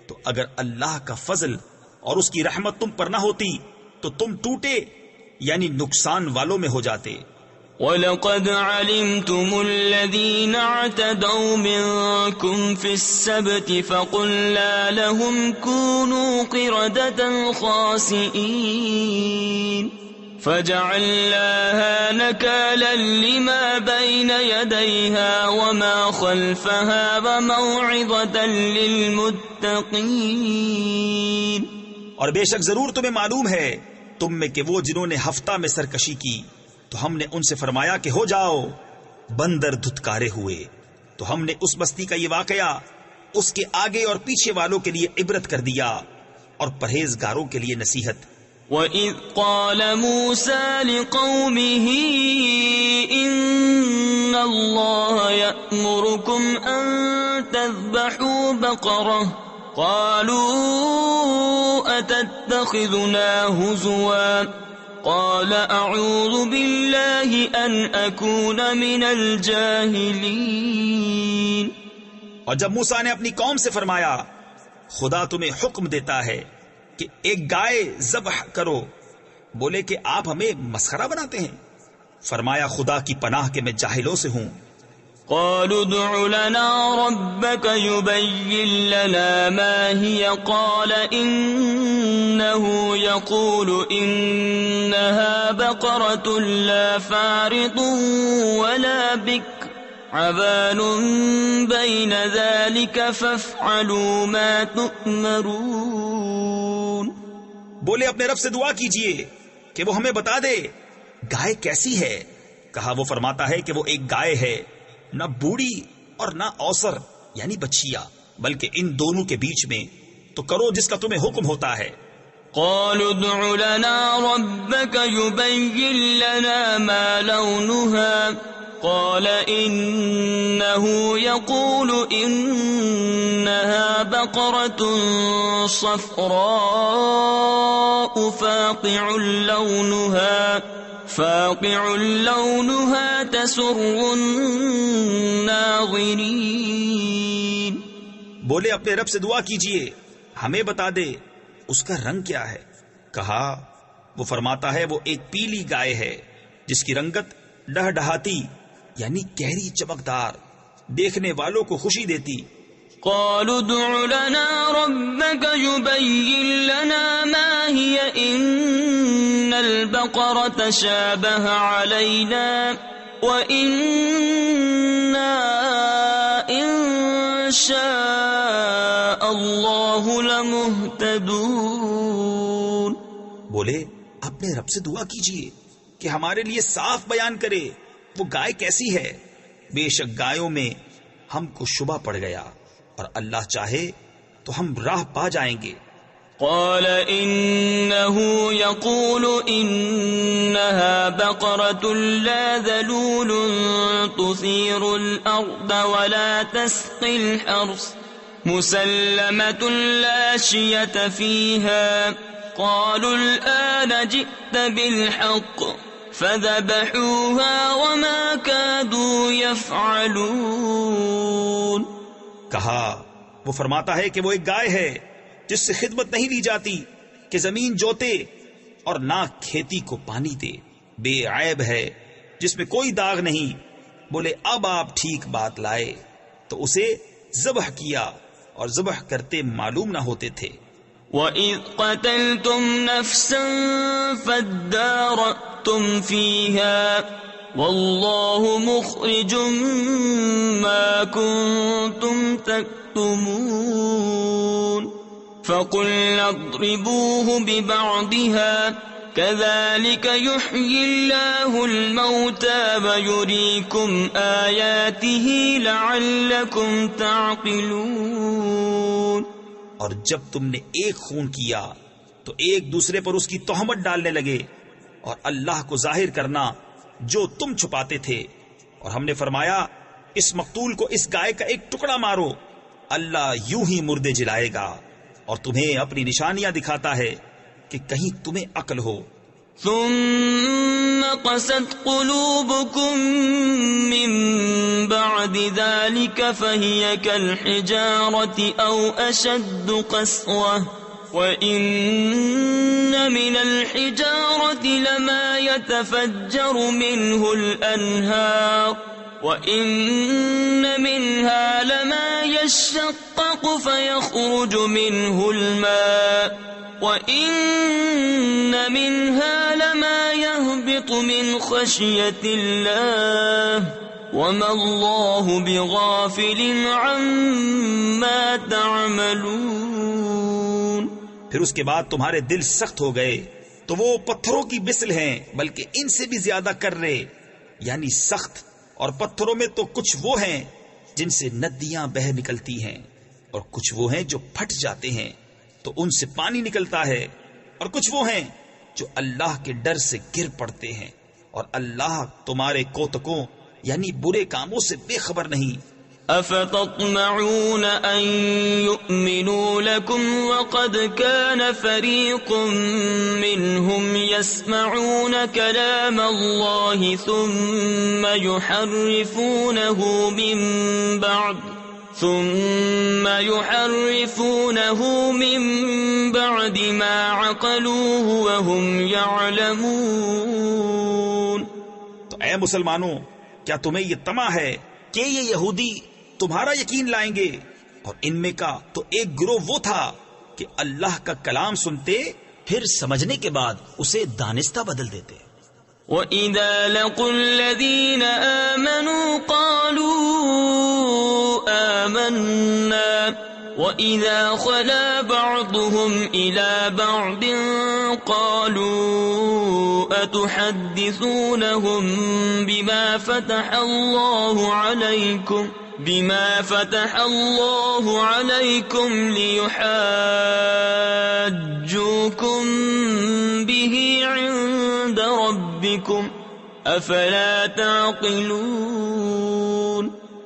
تو اگر اللہ کا فضل اور اس کی رحمت تم پر نہ ہوتی تو تم ٹوٹے یعنی نقصان والوں میں ہو جاتے. وَلَقَدْ عَلِمْتُمُ الَّذِينَ اعْتَدَوْا مِنْكُمْ فِي السَّبْتِ فَقُلْنَا لَهُمْ كُونُوا قِرَدَةً خَاسِئِينَ فَجَعَلْنَاهَا نَكَالًا لِمَا بَيْنَ يَدَيْهَا وَمَا خَلْفَهَا وَمَوْعِظَةً لِلْمُتَّقِينَ. اور بے شک ضرور تمہیں معلوم ہے تم میں کہ وہ جنہوں نے ہفتہ میں سرکشی کی تو ہم نے ان سے فرمایا کہ ہو جاؤ. بندر دھتکارے ہوئے تو ہم نے اس بستی کا یہ واقعہ اس کے آگے اور پیچھے والوں کے لیے عبرت کر دیا اور پرہیزگاروں کے لیے نصیحت. وَإِذْ قَالَ مُوسَى لِقَوْمِهِ إِنَّ اللَّهَ يَأْمُرُكُمْ أَن تَذْبَحُوا بَقَرَةً قَالُوا أَتَتَّخِذُنَا هُزُوًا قَالَ أَعُوذُ بِاللَّهِ أَنْ أَكُونَ مِنَ الْجَاهِلِينَ. اور جب موسیٰ نے اپنی قوم سے فرمایا خدا تمہیں حکم دیتا ہے کہ ایک گائے ذبح کرو، بولے کہ آپ ہمیں مسخرہ بناتے ہیں. فرمایا خدا کی پناہ کہ میں جاہلوں سے ہوں. قالوا ادع لنا ربك يبين لنا ما هي قال إنه يقول إنها بقرة لا فارض ولا بكر عبان بين ذلك فافعلوا ما تؤمرون. بولے اپنے رب سے دعا کیجئے کہ وہ ہمیں بتا دے گائے کیسی ہے. کہا وہ فرماتا ہے کہ وہ ایک گائے ہے، نہ بوڑھی اور نہ اوسر یعنی بچیا، بلکہ ان دونوں کے بیچ میں، تو کرو جس کا تمہیں حکم ہوتا ہے. قالوا ادع لنا ربك يبين لنا ما لونها قال إنه يقول إنها بقرة صفراء فاقع لونها تسر الناظرين. بولے اپنے رب سے دعا کیجئے ہمیں بتا دے اس کا رنگ کیا ہے. کہا وہ فرماتا ہے وہ ایک پیلی گائے ہے جس کی رنگت ڈہڈہاتی یعنی گہری چمکدار، دیکھنے والوں کو خوشی دیتی قالوا ادع لنا ربك يبين لنا ما هي إن البقرة شابه علينا وإنا إن شاء الله لمهتدون. بولے اپنے رب سے دعا کیجئے کہ ہمارے لیے صاف بیان کرے وہ گائے کیسی ہے. بے شک گایوں میں ہم کو شبہ پڑ گیا اور اللہ چاہے تو ہم راہ پا جائیں گے. قال إنه يقول إنها بقرة لا ذلول تثير الأرض ولا تسقي الحرث مسلمة لا شية فيها. قالوا الآن جئت بالحق فذبحوها وما كادوا يفعلون. کہا وہ فرماتا ہے کہ وہ ایک گائے ہے جس سے خدمت نہیں لی جاتی کہ زمین جوتے اور نہ کھیتی کو پانی دے، بے عیب ہے جس میں کوئی داغ نہیں. بولے اب آپ ٹھیک بات لائے تو اسے ذبح کیا اور ذبح کرتے معلوم نہ ہوتے تھے. وَإِذْ قَتَلْتُمْ نَفْسًا فَادَّارَأْتُمْ فِيهَا وَاللَّهُ مُخْرِجٌ مَا كُنْتُمْ تَكْتُمُونَ. فَقُلْنَا اضْرِبُوهُ بِبَعْضِهَا كَذَلِكَ يُحْيِي اللَّهُ الْمَوْتَى وَيُرِيكُمْ آيَاتِهِ لَعَلَّكُمْ تَعْقِلُونَ. اور جب تم نے ایک خون کیا تو ایک دوسرے پر اس کی تہمت ڈالنے لگے اور اللہ کو ظاہر کرنا جو تم چھپاتے تھے. اور ہم نے فرمایا اس مقتول کو اس گائے کا ایک ٹکڑا مارو، اللہ یوں ہی مردے جلائے گا اور تمہیں اپنی نشانیاں دکھاتا ہے کہ کہیں تمہیں عقل ہو. ثم قست قلوبكم من بعد ذلك فهي كالحجارة أو أشد قسوة وإن من الحجارة لما يتفجر منه الأنهار وإن منها لما يشقق فيخرج منه الماء وَإِنَّ مِنْهَا لَمَا يَهْبِطُ مِنْ خَشْيَةِ اللَّهِ وَمَا اللَّهُ بِغَافِلٍ عَمَّا تَعْمَلُونَ. پھر اس کے بعد تمہارے دل سخت ہو گئے تو وہ پتھروں کی مثل ہیں بلکہ ان سے بھی زیادہ کرے، یعنی سخت. اور پتھروں میں تو کچھ وہ ہیں جن سے ندیاں بہہ نکلتی ہیں اور کچھ وہ ہیں جو پھٹ جاتے ہیں تو ان سے پانی نکلتا ہے، اور کچھ وہ ہیں جو اللہ کے ڈر سے گر پڑتے ہیں، اور اللہ تمہارے کوتکوں یعنی برے کاموں سے بے خبر نہیں. أفتطمعون أن يؤمنوا لكم وقد كان فريق منهم يسمعون كلام الله ثم يحرفونه من بعد ما عقلوه وهم يعلمون. تو اے مسلمانوں، کیا تمہیں یہ طمع ہے کہ یہ یہودی تمہارا یقین لائیں گے؟ اور ان میں کا تو ایک گروہ وہ تھا کہ اللہ کا کلام سنتے پھر سمجھنے کے بعد اسے دانستہ بدل دیتے. وَإِذَا لَقُوا الَّذِينَ آمَنُوا قَالُوا آمَنَّا وَإِذَا خَلَا بَعْضُهُمْ إِلَى بَعْضٍ قَالُوا أَتُحَدِّثُونَهُم بما فتح الله عليكم ليحاجوكم به عند ربكم أفلا تعقلون.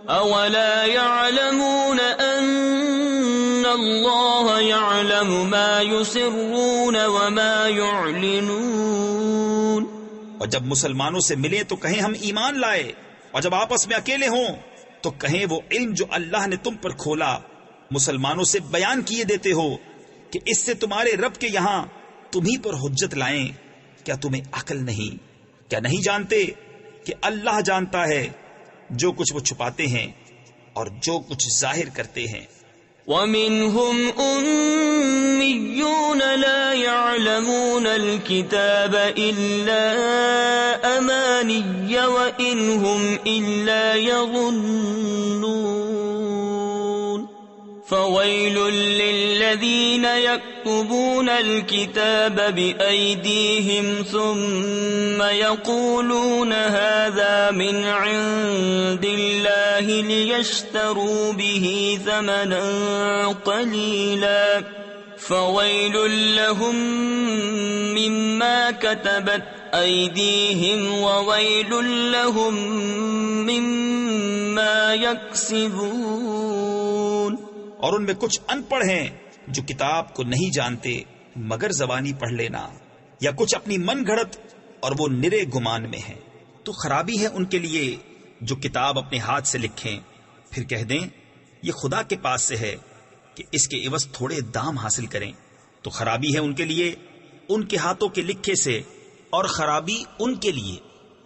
أولا يعلمون أن الله يعلم ما يسرون وما يعلنون. اور جب مسلمانوں سے ملے تو کہیں ہم ایمان لائے، اور جب آپس میں اکیلے ہوں تو کہیں وہ علم جو اللہ نے تم پر کھولا مسلمانوں سے بیان کیے دیتے ہو کہ اس سے تمہارے رب کے یہاں تمہیں پر حجت لائیں. کیا تمہیں عقل نہیں؟ کیا نہیں جانتے کہ اللہ جانتا ہے جو کچھ وہ چھپاتے ہیں اور جو کچھ ظاہر کرتے ہیں؟ ومنهم أميون لا يعلمون الكتاب إلا أماني وإن هم إلا يظنون فويل للذين يكتبون الكتاب بأيديهم ثم يقولون هذا من عند الله ليشتروا به ثمنا قليلا فويل لهم مما كتبت أيديهم وويل لهم مما يكسبون. اور ان میں کچھ ان پڑھ ہیں جو کتاب کو نہیں جانتے مگر زبانی پڑھ لینا، یا کچھ اپنی من گھڑت اور وہ نرے گمان میں ہیں. تو خرابی ہے ان کے لیے جو کتاب اپنے ہاتھ سے لکھیں پھر کہہ دیں یہ خدا کے پاس سے ہے کہ اس کے عوض تھوڑے دام حاصل کریں. تو خرابی ہے ان کے لیے ان کے ہاتھوں کے لکھے سے، اور خرابی ان کے لیے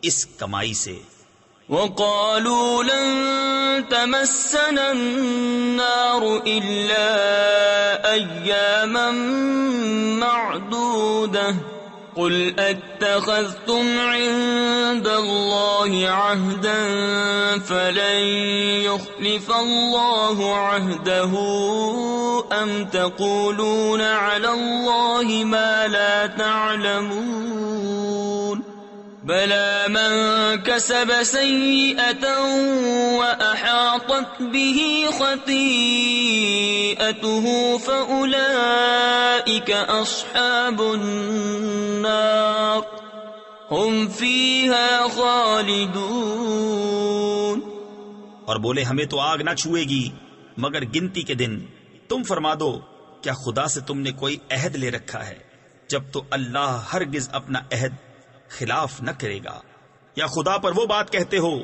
اس کمائی سے. وقالوا لن تمسنا النار إلا أياما معدودة قل اتخذتم عند الله عهدا فلن يخلف الله عهده أم تقولون على الله ما لا تعلمون بلى من كسب سيئة وأحاطت به خطيئته فأولئك أصحاب النار هم فيها خالدون. اور بولے ہمیں تو آگ نہ چھوئے گی مگر گنتی کے دن. تم فرما دو کیا خدا سے تم نے کوئی عہد لے رکھا ہے؟ جب تو اللہ ہرگز اپنا عہد خلاف نہ کرے گا. یا خدا پر وہ بات کہتے ہو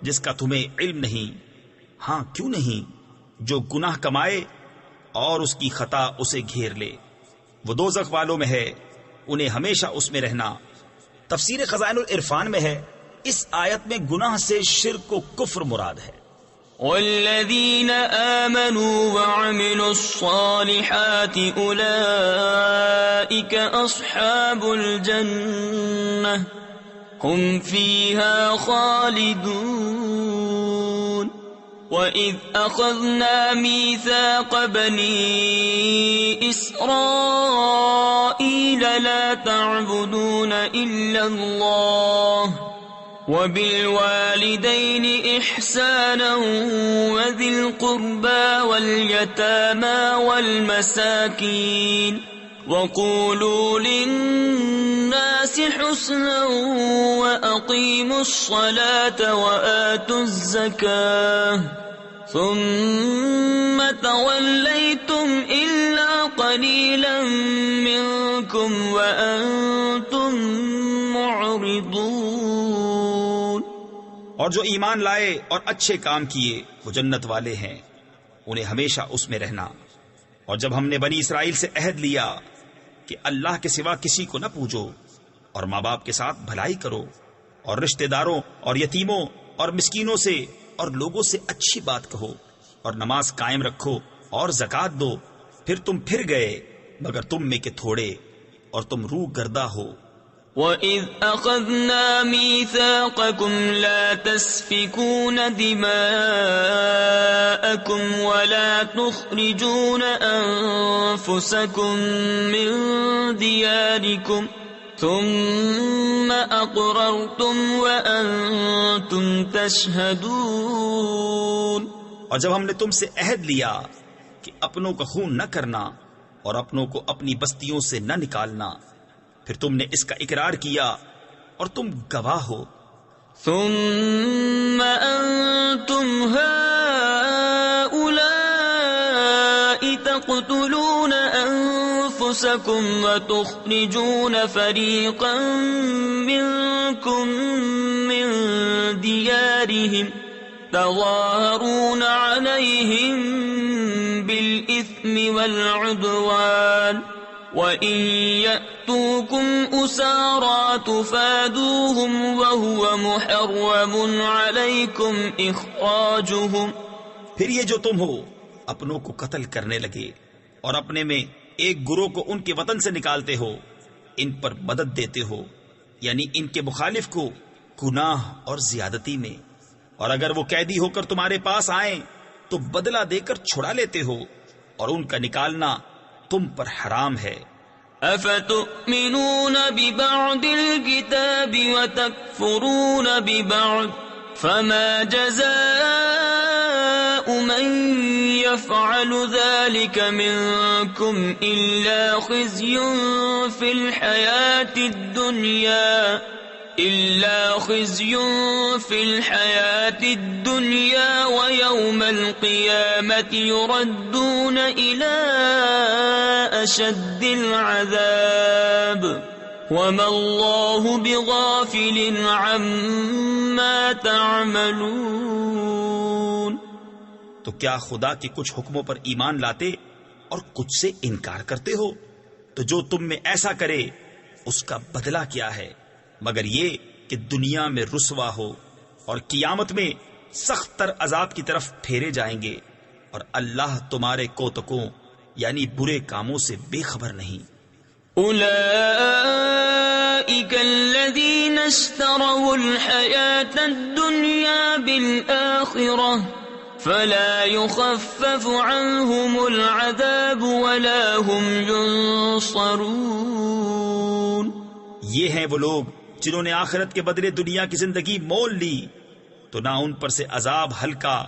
جس کا تمہیں علم نہیں؟ ہاں کیوں نہیں، جو گناہ کمائے اور اس کی خطا اسے گھیر لے وہ دوزخ والوں میں ہے، انہیں ہمیشہ اس میں رہنا. تفسیر خزائن العرفان میں ہے اس آیت میں گناہ سے شرک و کفر مراد ہے. والذین آمنوا وعملوا الصالحات اولئک اصحاب الجنہ هم فيها خالدون. وَإِذْ أَخَذْنَا مِيثَاقَ بَنِي إِسْرَائِيلَ لَا تَعْبُدُونَ إِلَّا اللَّهَ وَبِالْوَالِدَيْنِ إِحْسَانًا وَذِي الْقُرْبَى وَالْيَتَامَى وَالْمَسَاكِينِ وَقُولُوا لِلنَّاسِ حُسْنًا وَأَقِيمُوا الصَّلَاةَ وَآتُوا الزَّكَاةَ ثُمَّ تَوَلَّيْتُمْ إِلَّا قَلِيلًا مِّنكُمْ وَأَنتُم مُّعْرِضُونَ. اور جو ایمان لائے اور اچھے کام کیے وہ جنت والے ہیں، انہیں ہمیشہ اس میں رہنا. اور جب ہم نے بنی اسرائیل سے عہد لیا کہ اللہ کے سوا کسی کو نہ پوجو اور ماں باپ کے ساتھ بھلائی کرو اور رشتہ داروں اور یتیموں اور مسکینوں سے اور لوگوں سے اچھی بات کہو اور نماز قائم رکھو اور زکوٰۃ دو، پھر تم پھر گئے مگر تم میں کے تھوڑے اور تم روح گردہ ہو. وَإِذْ أَخَذْنَا مِيثَاقَكُمْ لَا تَسْفِكُونَ دِمَاءَكُمْ وَلَا تُخْرِجُونَ أَنفُسَكُمْ مِنْ دِيَارِكُمْ ثُمَّ أَقْرَرْتُمْ وَأَنْتُمْ تَشْهَدُونَ. اور جب ہم نے تم سے عہد لیا کہ اپنوں کا خون نہ کرنا اور اپنوں کو اپنی بستیوں سے نہ نکالنا، پھر تم نے اس کا اقرار کیا اور تم گواہ ہو. ثم انتم هؤلاء تقتلون انفسكم وتخرجون فريقا منكم من ديارهم تظاهرون عليهم بالإثم والعدوان وَإِن يَأْتُوكُمْ أُسَارَىٰ تُفَادُوهُمْ وَهُوَ مُحَرَّمٌ عَلَيْكُمْ إِخْرَاجُهُمْ. پھر یہ جو تم ہو اپنوں کو قتل کرنے لگے اور اپنے میں ایک گروہ کو ان کے وطن سے نکالتے ہو، ان پر مدد دیتے ہو، یعنی ان کے مخالف کو گناہ اور زیادتی میں، اور اگر وہ قیدی ہو کر تمہارے پاس آئیں تو بدلہ دے کر چھڑا لیتے ہو، اور ان کا نکالنا تم پر حرام ہے۔ افتؤمنون ببعض الكتاب وتكفرون ببعض فما جزاء من يفعل ذلك منكم إلا خزي في الحياة الدنيا ويوم القيامة يردون إلى أشد العذاب وما الله بغافل عما تعملون۔ تو کیا خدا کے کچھ حکموں پر ایمان لاتے اور کچھ سے انکار کرتے ہو؟ تو جو تم میں ایسا کرے اس کا بدلہ کیا ہے مگر یہ کہ دنیا میں رسوا ہو اور قیامت میں سخت تر عذاب کی طرف پھیرے جائیں گے، اور اللہ تمہارے کوتکوں یعنی برے کاموں سے بے خبر نہیں۔ اولئک الذین اشتروا الحیاة الدنیا بالآخرہ فلا يخفف عنهم العذاب ولا هم ينصرون۔ یہ ہیں وہ لوگ جنہوں نے آخرت کے بدلے دنیا کی زندگی مول لی، تو نہ ان پر سے عذاب ہلکا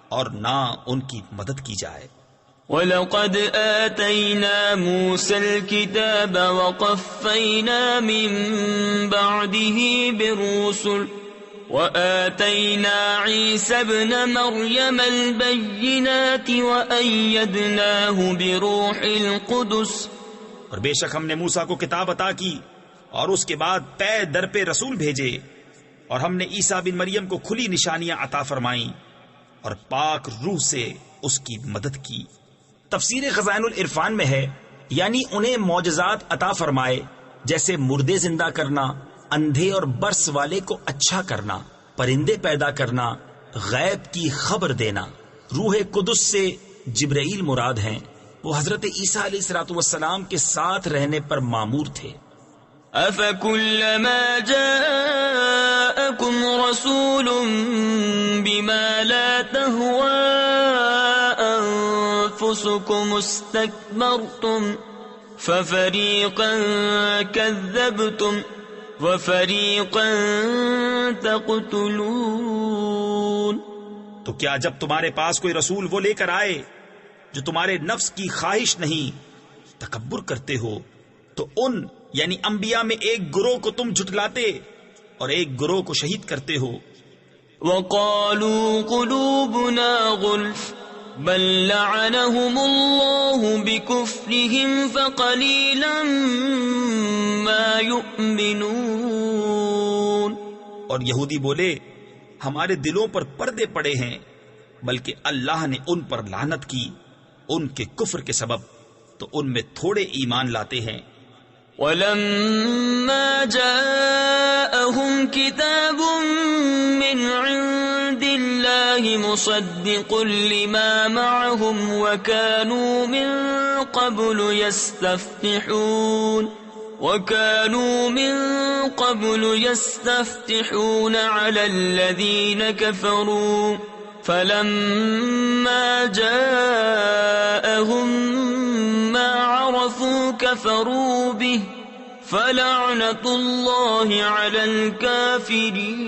اور نہ ان کی مدد کی جائے۔ وَلَقَدْ آتَيْنَا مُوسَى الْكِتَابَ وَقَفَّيْنَا مِن بَعْدِهِ بِالرُّسُلِ وَآتَيْنَا عِيسَى ابْنَ مَرْيَمَ الْبَيِّنَاتِ وَأَيَّدْنَاهُ بِرُوحِ الْقُدُسِ۔ اور بے شک ہم نے موسیٰ کو کتاب عطا کی اور اس کے بعد پے در پہ رسول بھیجے، اور ہم نے عیسیٰ بن مریم کو کھلی نشانیاں عطا فرمائیں اور پاک روح سے اس کی مدد کی۔ تفسیر خزائن العرفان میں ہے یعنی انہیں معجزات عطا فرمائے، جیسے مردے زندہ کرنا، اندھے اور برس والے کو اچھا کرنا، پرندے پیدا کرنا، غیب کی خبر دینا۔ روح قدس سے جبرائیل مراد ہیں، وہ حضرت عیسیٰ علیہ السلام کے ساتھ رہنے پر مامور تھے۔ أَفَكُلَّمَا جَاءَكُمْ رَسُولٌ بِمَا لَا تَهْوَى أَنفُسُكُمُ اسْتَكْبَرْتُمْ فَفَرِيقًا كَذَّبْتُمْ وَفَرِيقًا تَقْتُلُونَ۔ تو کیا جب تمہارے پاس کوئی رسول وہ لے کر آئے جو تمہارے نفس کی خواہش نہیں تکبر کرتے ہو، تو ان یعنی انبیاء میں ایک گروہ کو تم جھٹلاتے اور ایک گروہ کو شہید کرتے ہو۔ وَقَالُوا قُلُوبُنَا غُلْفٌ بَل لَّعَنَهُمُ اللَّهُ بِكُفْرِهِمْ فَقَلِيلًا مَّا يُؤْمِنُونَ۔ اور یہودی بولے ہمارے دلوں پر پردے پڑے ہیں، بلکہ اللہ نے ان پر لعنت کی ان کے کفر کے سبب، تو ان میں تھوڑے ایمان لاتے ہیں۔ وَلَمَّا جَاءَهُمْ كِتَابٌ مِّنْ عِندِ اللَّهِ مُصَدِّقٌ لِّمَا مَعَهُمْ وَكَانُوا مِن قَبْلُ يَسْتَفْتِحُونَ عَلَى الَّذِينَ كَفَرُوا فَلَمَّا جَاءَهُم مَّا عَرَفُوا كَفَرُوا بِهِ فَلَعْنَةُ اللَّهِ عَلَى الْكَافِرِينَ۔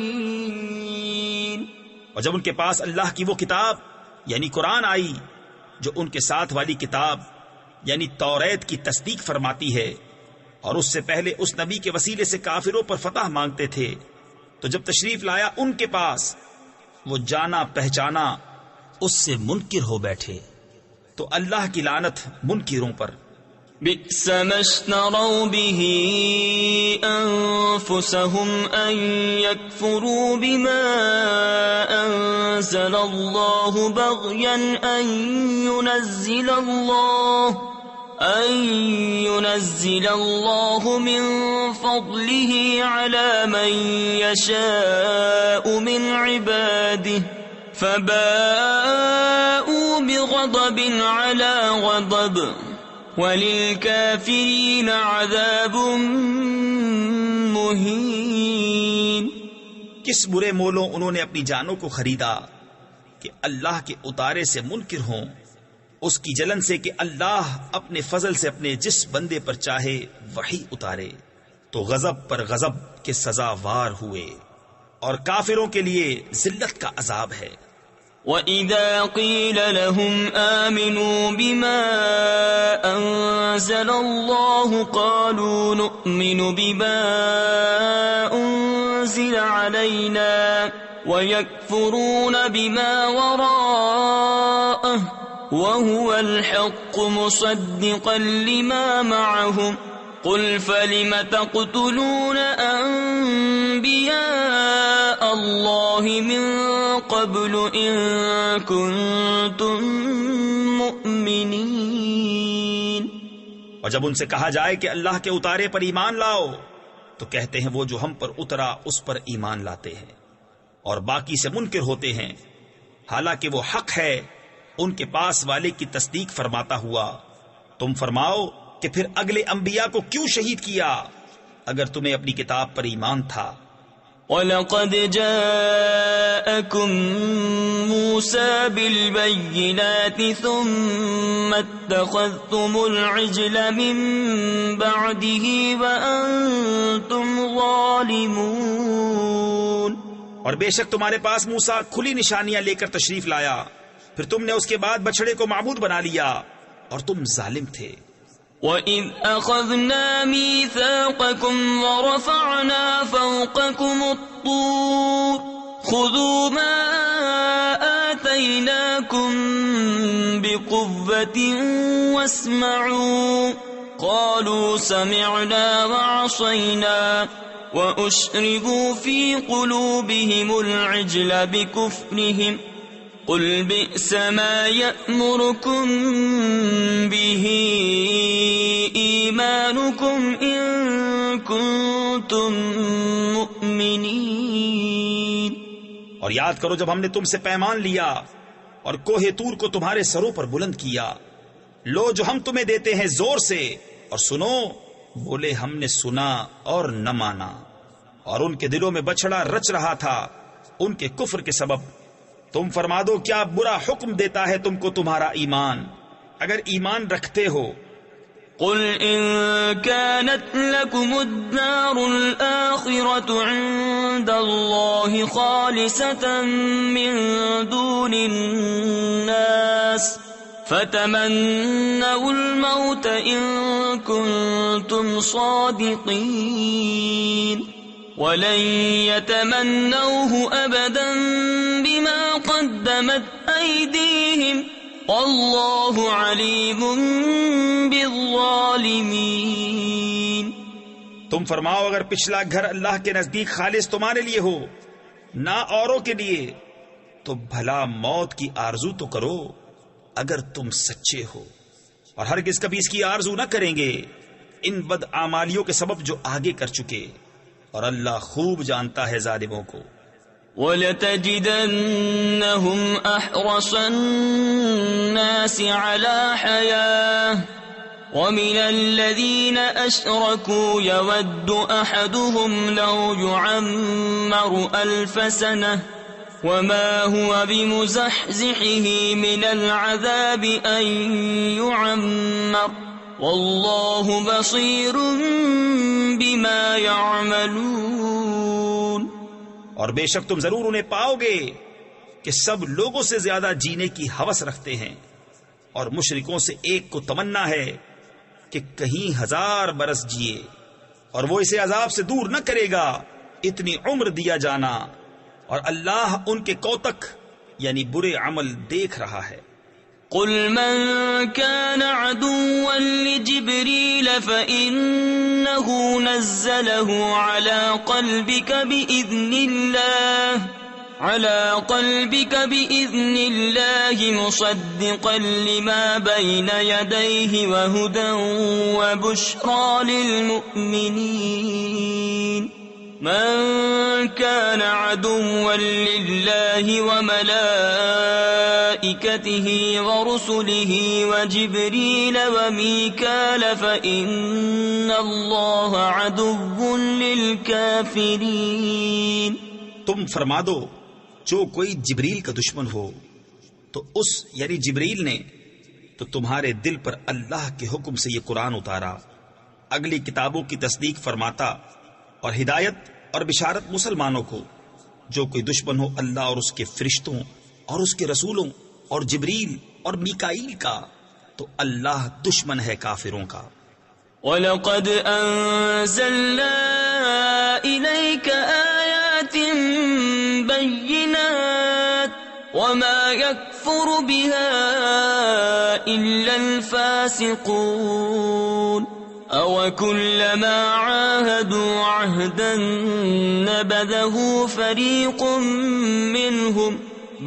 اور جب ان کے پاس اللہ کی وہ کتاب یعنی قرآن آئی جو ان کے ساتھ والی کتاب یعنی توریت کی تصدیق فرماتی ہے، اور اس سے پہلے اس نبی کے وسیلے سے کافروں پر فتح مانگتے تھے، تو جب تشریف لایا ان کے پاس وہ جانا پہچانا اس سے منکر ہو بیٹھے، تو اللہ کی لعنت منکروں پر۔ بئس ما اشتروا به أنفسهم أن يكفروا بما أنزل الله بغيا أن ينزل الله من فضله على من يشاء من عباده فباءوا بغضب على غضب وَلِلْكَافِرِينَ عَذَابٌ مُّهِينٌ۔ کس برے مولوں انہوں نے اپنی جانوں کو خریدا کہ اللہ کے اتارے سے منکر ہوں، اس کی جلن سے کہ اللہ اپنے فضل سے اپنے جس بندے پر چاہے وحی اتارے، تو غضب پر غضب کے سزاوار ہوئے، اور کافروں کے لیے ذلت کا عذاب ہے۔ وَإِذَا قِيلَ لَهُمْ آمِنُوا بِمَا أَنزَلَ اللَّهُ قَالُوا نُؤْمِنُ بِمَا أُنزِلَ عَلَيْنَا وَيَكْفُرُونَ بِمَا وَرَاءَهُ وَهُوَ الْحَقُّ مُصَدِّقًا لِمَا مَعَهُمْ قُلْ فَلِمَ تَقْتُلُونَ أَنبِيَاءَ اللَّهِ مِن قَبْلُ إِن كُنتُم مُّؤْمِنِينَ۔ اور جب ان سے کہا جائے کہ اللہ کے اتارے پر ایمان لاؤ تو کہتے ہیں وہ جو ہم پر اترا اس پر ایمان لاتے ہیں، اور باقی سے منکر ہوتے ہیں، حالانکہ وہ حق ہے ان کے پاس والے کی تصدیق فرماتا ہوا۔ تم فرماؤ کہ پھر اگلے انبیاء کو کیوں شہید کیا اگر تمہیں اپنی کتاب پر ایمان تھا؟ وَلَقَدْ جَاءَكُم مُوسَىٰ بِالْبَيِّنَاتِ ثُمَّ اتَّخَذْتُمُ الْعِجْلَ مِن بَعْدِهِ وَأَنتُمْ ظَالِمُونَ۔ اور بے شک تمہارے پاس موسیٰ کھلی نشانیاں لے کر تشریف لایا، پھر تم نے اس کے بعد بچڑے کو معبود بنا لیا اور تم ظالم تھے۔ وَإِذْ أَخَذْنَا مِيثَاقَكُمْ وَرَفَعْنَا فَوْقَكُمُ الطُّورَ خُذُوا مَا آتَيْنَاكُمْ بِقُوَّةٍ وَاسْمَعُوا قَالُوا سَمِعْنَا وَعَصَيْنَا وَأُشْرِبُوا فِي قُلُوبِهِمُ الْعِجْلَ بِكُفْرِهِمْ قُلْ بِئْسَ مَا يَأْمُرُكُمْ بِهِ إِيمَانُكُمْ إِن كُنتُم مُّؤْمِنِينَ۔ اور یاد کرو جب ہم نے تم سے پیمان لیا اور کوہ طور کو تمہارے سروں پر بلند کیا، لو جو ہم تمہیں دیتے ہیں زور سے اور سنو، بولے ہم نے سنا اور نہ مانا، اور ان کے دلوں میں بچڑا رچ رہا تھا ان کے کفر کے سبب۔ تم فرما دو کیا برا حکم دیتا ہے تم کو تمہارا ایمان اگر ایمان رکھتے ہو؟ قل إن كانت لكم الدار الآخرة عند الله خالصة من دون الناس فتمنوا الموت إن كنتم صادقين ولن يتمنوه أبدا بما قدمت أيديهم واللہ علیم بالظالمین۔ تم فرماؤ اگر پچھلا گھر اللہ کے نزدیک خالص تمہارے لیے ہو نہ اوروں کے لیے تو بھلا موت کی آرزو تو کرو اگر تم سچے ہو، اور ہرگز کبھی اس کی آرزو نہ کریں گے ان بد اعمالیوں کے سبب جو آگے کر چکے، اور اللہ خوب جانتا ہے ظالموں کو۔ وَلَتَجِدَنَّهُمْ أَحْرَصَ النَّاسِ عَلَى حَيَاةٍ وَمِنَ الَّذِينَ أَشْرَكُوا يَوَدُّ أَحَدُهُمْ لَوْ يُعَمَّرُ أَلْفَ سَنَةٍ وَمَا هُوَ بِمُزَحْزِحِهِ مِنَ الْعَذَابِ أَن يُعَمَّرَ وَاللَّهُ بَصِيرٌ بِمَا يَعْمَلُونَ۔ اور بے شک تم ضرور انہیں پاؤ گے کہ سب لوگوں سے زیادہ جینے کی ہوس رکھتے ہیں، اور مشرکوں سے ایک کو تمنا ہے کہ کہیں 1000 برس جیے، اور وہ اسے عذاب سے دور نہ کرے گا اتنی عمر دیا جانا، اور اللہ ان کے کوتک یعنی برے عمل دیکھ رہا ہے۔ قل من كان عدوا لجبريل فإنه نزله على قلبك بإذن الله مصدقا لما بين يديه وهدى وبشرى للمؤمنين من كان عدوا لله وملائكته وملائكته ورسله وجبريل وميكال فإن الله عدو للكافرين. تم فرما دو جو کوئی جبریل کا دشمن ہو تو اس یعنی جبریل نے تو تمہارے دل پر اللہ کے حکم سے یہ قرآن اتارا، اگلی کتابوں کی تصدیق فرماتا اور ہدایت اور بشارت مسلمانوں کو. جو کوئی دشمن ہو اللہ اور اس کے فرشتوں اور اس کے رسولوں اور جبریل اور میکائیل کا تو اللہ دشمن ہے کافروں کا. وَلَقَدْ أَنزَلْنَا إِلَيْكَ آيَاتٍ بَيِّنَاتٍ وَمَا يَكْفُرُ بِهَا إِلَّا الْفَاسِقُونَ. أَوَكُلَّمَا عَاهَدُوا عَهْدًا نَبَذَهُ فَرِيقٌ مِّنْهُمْ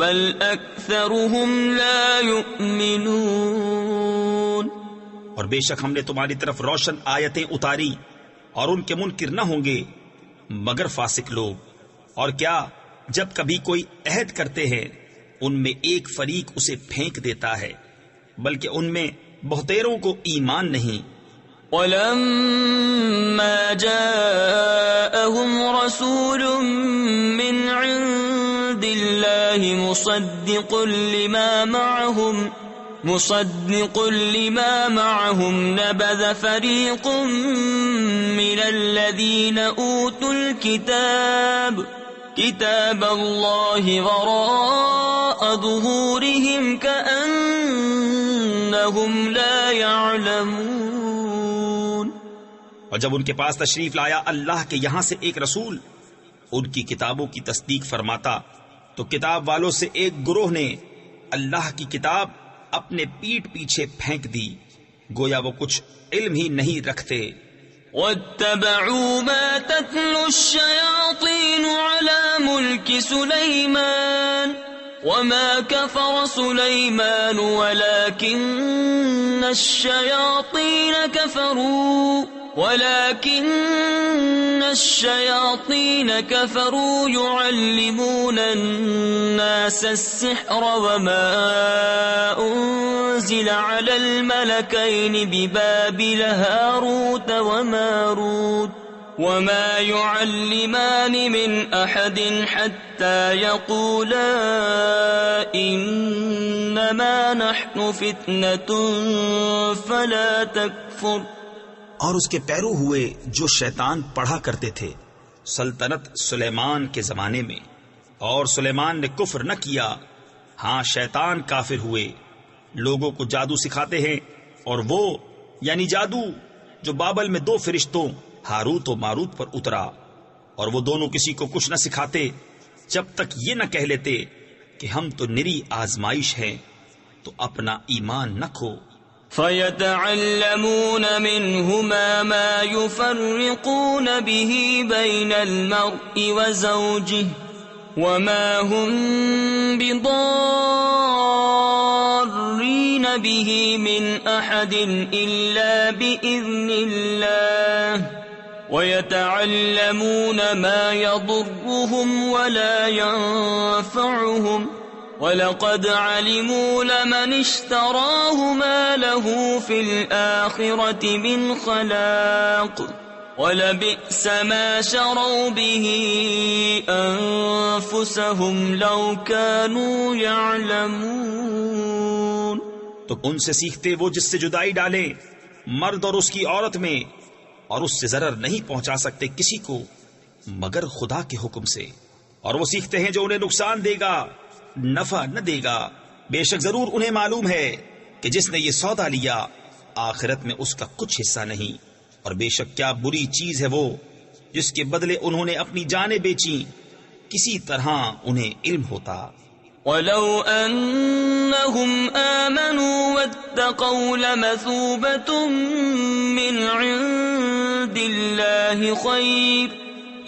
بَلْ أَكْثَرُهُمْ لَا يُؤْمِنُونَ. اور بے شک ہم نے تمہاری طرف روشن آیتیں اتاری اور ان کے منکر نہ ہوں گے مگر فاسق لوگ. اور کیا جب کبھی کوئی عہد کرتے ہیں ان میں ایک فریق اسے پھینک دیتا ہے بلکہ ان میں بہتیروں کو ایمان نہیں. وَلَمَّا جَاءَهُمْ رَسُولٌ مِّنْ عِندِ اللَّهِ مُصَدِّقٌ لِمَا مَعَهُمْ نَبَذَ فَرِيقٌ مِّنَ الَّذِينَ أُوتُوا الْكِتَابَ كِتَابَ اللَّهِ وَرَاءَ ظُهُورِهِمْ كَأَنَّهُمْ لَا يَعْلَمُونَ. اور جب ان کے پاس تشریف لایا اللہ کے یہاں سے ایک رسول ان کی کتابوں کی تصدیق فرماتا تو کتاب والوں سے ایک گروہ نے اللہ کی کتاب اپنے پیٹھ پیچھے پھینک دی گویا وہ کچھ علم ہی نہیں رکھتے. وَاتَّبَعُوا مَا تَتْلُو الشَّيَاطِينُ عَلَى مُلْكِ سُلَيْمَانَ وَمَا كَفَرَ سُلَيْمَانُ وَلَكِنَّ الشَّيَاطِينَ كَفَرُوا يُعَلِّمُونَ النَّاسَ السِّحْرَ وَمَا أُنزِلَ عَلَى الْمَلَكَيْنِ بِبَابِلَ هَارُوتَ وَمَارُوتَ وَمَا يُعَلِّمَانِ مِنْ أَحَدٍ حَتَّى يَقُولَا إِنَّمَا نَحْنُ فِتْنَةٌ فَلَا تَكْفُرْ. اور اس کے پیرو ہوئے جو شیطان پڑھا کرتے تھے سلطنت سلیمان کے زمانے میں، اور سلیمان نے کفر نہ کیا. ہاں شیطان کافر ہوئے، لوگوں کو جادو سکھاتے ہیں، اور وہ یعنی جادو جو بابل میں 2 فرشتوں ہاروت و ماروت پر اترا، اور وہ دونوں کسی کو کچھ نہ سکھاتے جب تک یہ نہ کہہ لیتے کہ ہم تو نری آزمائش ہیں، تو اپنا ایمان نہ کھو. فَيَتَعَلَّمُونَ مِنْهُمَا مَا يُفَرِّقُونَ بِهِ بَيْنَ الْمَرْءِ وَزَوْجِهِ وَمَا هُمْ بِضَارِّينَ بِهِ مِنْ أَحَدٍ إِلَّا بِإِذْنِ اللَّهِ وَيَتَعَلَّمُونَ مَا يَضُرُّهُمْ وَلَا يَنفَعُهُمْ وَلَقَدْ عَلِمُوا لَمَنِ اشْتَرَاهُ مَا لَهُ فِي الْآخِرَةِ مِنْ خَلَاقٍ وَلَبِئْسَ مَا شَرَوْا بِهِ أَنفُسَهُمْ لَوْ كَانُوا يَعْلَمُونَ. تو ان سے سیکھتے وہ جس سے جدائی ڈالے مرد اور اس کی عورت میں، اور اس سے ضرر نہیں پہنچا سکتے کسی کو مگر خدا کے حکم سے، اور وہ سیکھتے ہیں جو انہیں نقصان دے گا نفع نہ دے گا. بے شک ضرور انہیں معلوم ہے کہ جس نے یہ سودا لیا آخرت میں اس کا کچھ حصہ نہیں، اور بے شک کیا بری چیز ہے وہ جس کے بدلے انہوں نے اپنی جانیں بیچیں. کسی طرح انہیں علم ہوتا. وَلَوْ أَنَّهُمْ آمَنُوا وَاتَّقَوْا لَمَثُوبَةٌ مِّنْ عِندِ اللَّهِ خَيْرٌ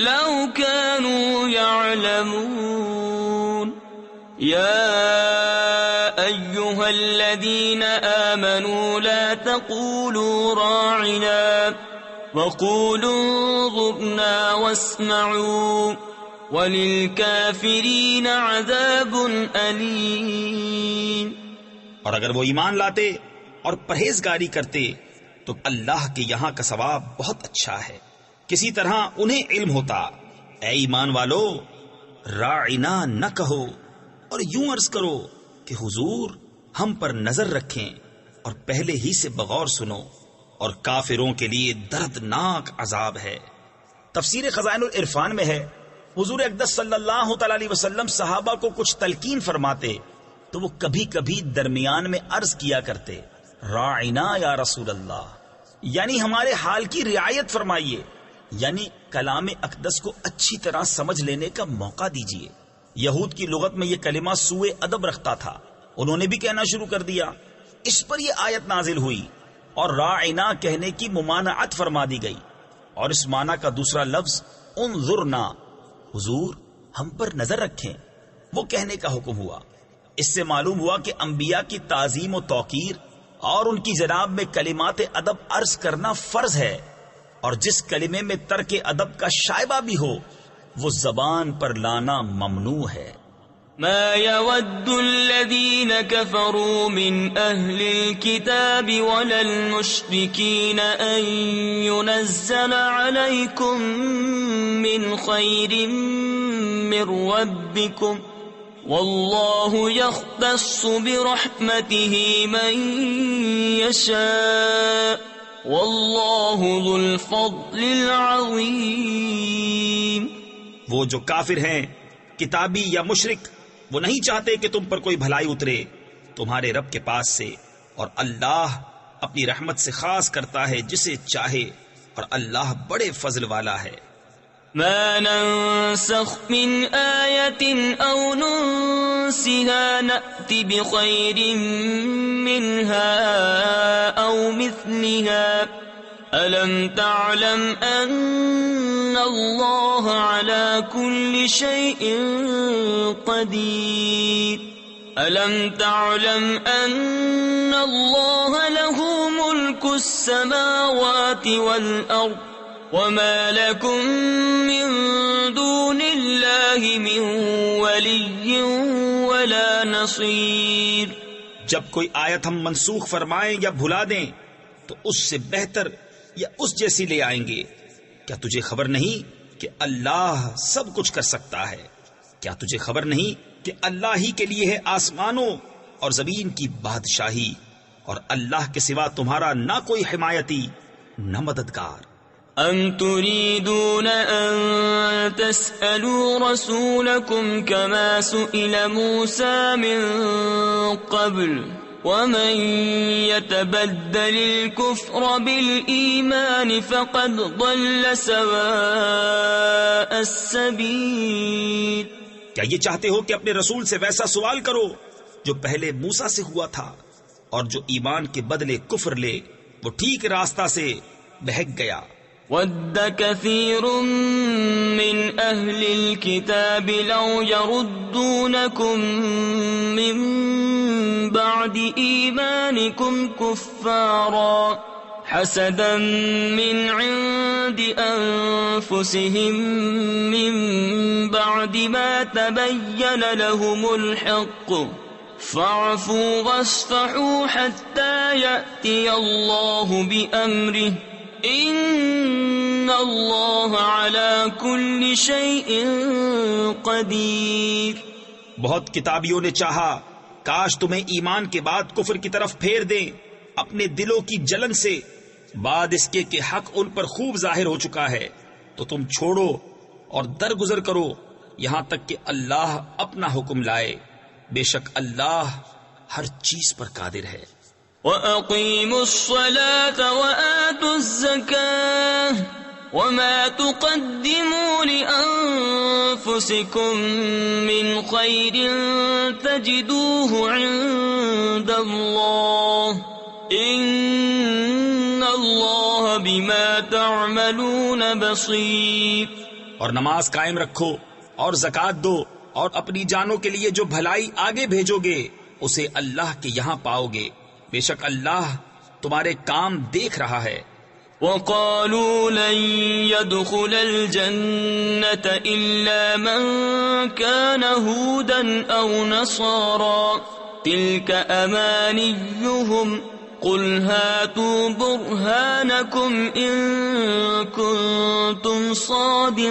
لَوْ كَانُوا يَعْلَمُونَ. يَا أَيُّهَا الَّذِينَ آمَنُوا لَا تَقُولُوا رَاعِنَا وَقُولُوا انظُرْنَا وَاسْمَعُوا وَلِلْكَافِرِينَ عَذَابٌ أَلِيمٌ۔ اور اگر وہ ایمان لاتے اور پرہیزگاری کرتے تو اللہ کے یہاں کا ثواب بہت اچھا ہے، کسی طرح انہیں علم ہوتا۔ اے ایمان والو، راعنا نہ کہو اور یوں عرض کرو کہ حضور ہم پر نظر رکھیں اور پہلے ہی سے بغور سنو، اور کافروں کے لیے دردناک عذاب ہے۔ تفسیر خزائن العرفان میں ہے، حضور اقدس صلی اللہ تعالی علیہ وسلم صحابہ کو کچھ تلقین فرماتے تو وہ کبھی کبھی درمیان میں عرض کیا کرتے، راعنا یا رسول اللہ، یعنی ہمارے حال کی رعایت فرمائیے، یعنی کلام اقدس کو اچھی طرح سمجھ لینے کا موقع دیجیے۔ یہود کی لغت میں یہ کلمہ سوء ادب رکھتا تھا، انہوں نے بھی کہنا شروع کر دیا۔ اس پر یہ آیت نازل ہوئی اور راعنا کہنے کی ممانعت فرما دی گئی، اور اس معنی کا دوسرا لفظ انظرنا، حضور ہم پر نظر رکھیں، وہ کہنے کا حکم ہوا۔ اس سے معلوم ہوا کہ انبیاء کی تعظیم و توقیر اور ان کی جناب میں کلمات ادب عرض کرنا فرض ہے، اور جس کلمے میں ترک ادب کا شائبہ بھی ہو وہ زبان پر لانا ممنوع ہے۔ ما يود الذين كفروا من أهل الكتاب ولا المشركين أن ينزل عليكم من خير من ربكم والله يختص برحمته من يشاء والله ذو الفضل العظيم۔ وہ جو کافر ہیں کتابی یا مشرک، وہ نہیں چاہتے کہ تم پر کوئی بھلائی اترے تمہارے رب کے پاس سے، اور اللہ اپنی رحمت سے خاص کرتا ہے جسے چاہے، اور اللہ بڑے فضل والا ہے۔ ما ننسخ من آیت او ننسها نأت بخیر منها او مثلها ألم تعلم أن الله على كل شيء قدير ألم تعلم أن الله له ملك السماوات والأرض وما لكم من دون الله من ولي ولا نصير۔ جب کوئی آیت ہم منسوخ فرمائیں یا بھلا دیں تو اس سے بہتر یا اس جیسی لے آئیں گے۔ کیا تجھے خبر نہیں کہ اللہ سب کچھ کر سکتا ہے؟ کیا تجھے خبر نہیں کہ اللہ ہی کے لیے ہے آسمانوں اور زمین کی بادشاہی، اور اللہ کے سوا تمہارا نہ کوئی حمایتی نہ مددگار۔ ام تريدون ان تسألوا رسولكم كما سئل موسى من قبل ومن يتبدل الكفر بالإيمان فقد ضل سواء السبيل۔ کیا یہ چاہتے ہو کہ اپنے رسول سے ویسا سوال کرو جو پہلے موسیٰ سے ہوا تھا، اور جو ایمان کے بدلے کفر لے وہ ٹھیک راستہ سے بہک گیا۔ وَدَّ كَثِيرٌ مِّنْ أَهْلِ الْكِتَابِ لَوْ يَرُدُّونَكُمْ مِّن بَعْدِ إِيمَانِكُمْ كُفَّارًا حَسَدًا مِّنْ عِندِ أَنفُسِهِم مِّن بَعْدِ مَا تَبَيَّنَ لَهُمُ الْحَقُّ فَاعْفُوا وَاصْفَحُوا حَتَّى يَأْتِيَ اللَّهُ بِأَمْرِهِ ان اللہ علی کل شیء قدیر۔ بہت کتابیوں نے چاہا کاش تمہیں ایمان کے بعد کفر کی طرف پھیر دیں اپنے دلوں کی جلن سے، بعد اس کے کہ حق ان پر خوب ظاہر ہو چکا ہے، تو تم چھوڑو اور درگزر کرو یہاں تک کہ اللہ اپنا حکم لائے، بے شک اللہ ہر چیز پر قادر ہے۔ وَأَقِيمُوا الصَّلَاةَ وَآتُوا الزَّكَاةَ وَمَا تُقَدِّمُوا لِأَنفُسِكُم مِّنْ خَيْرٍ تَجِدُوهُ عِندَ اللَّهِ إِنَّ اللَّهَ بِمَا تَعْمَلُونَ بَصِيرٌ۔ اور نماز قائم رکھو اور زکوٰۃ دو، اور اپنی جانوں کے لیے جو بھلائی آگے بھیجو گے اسے اللہ کے یہاں پاؤ گے، بے شک اللہ تمہارے کام دیکھ رہا ہے۔ وقالوا لن يدخل الجنة إلا من كان هودا أو نصارى تلك أمانيهم قل هاتوا برهانكم إن كنتم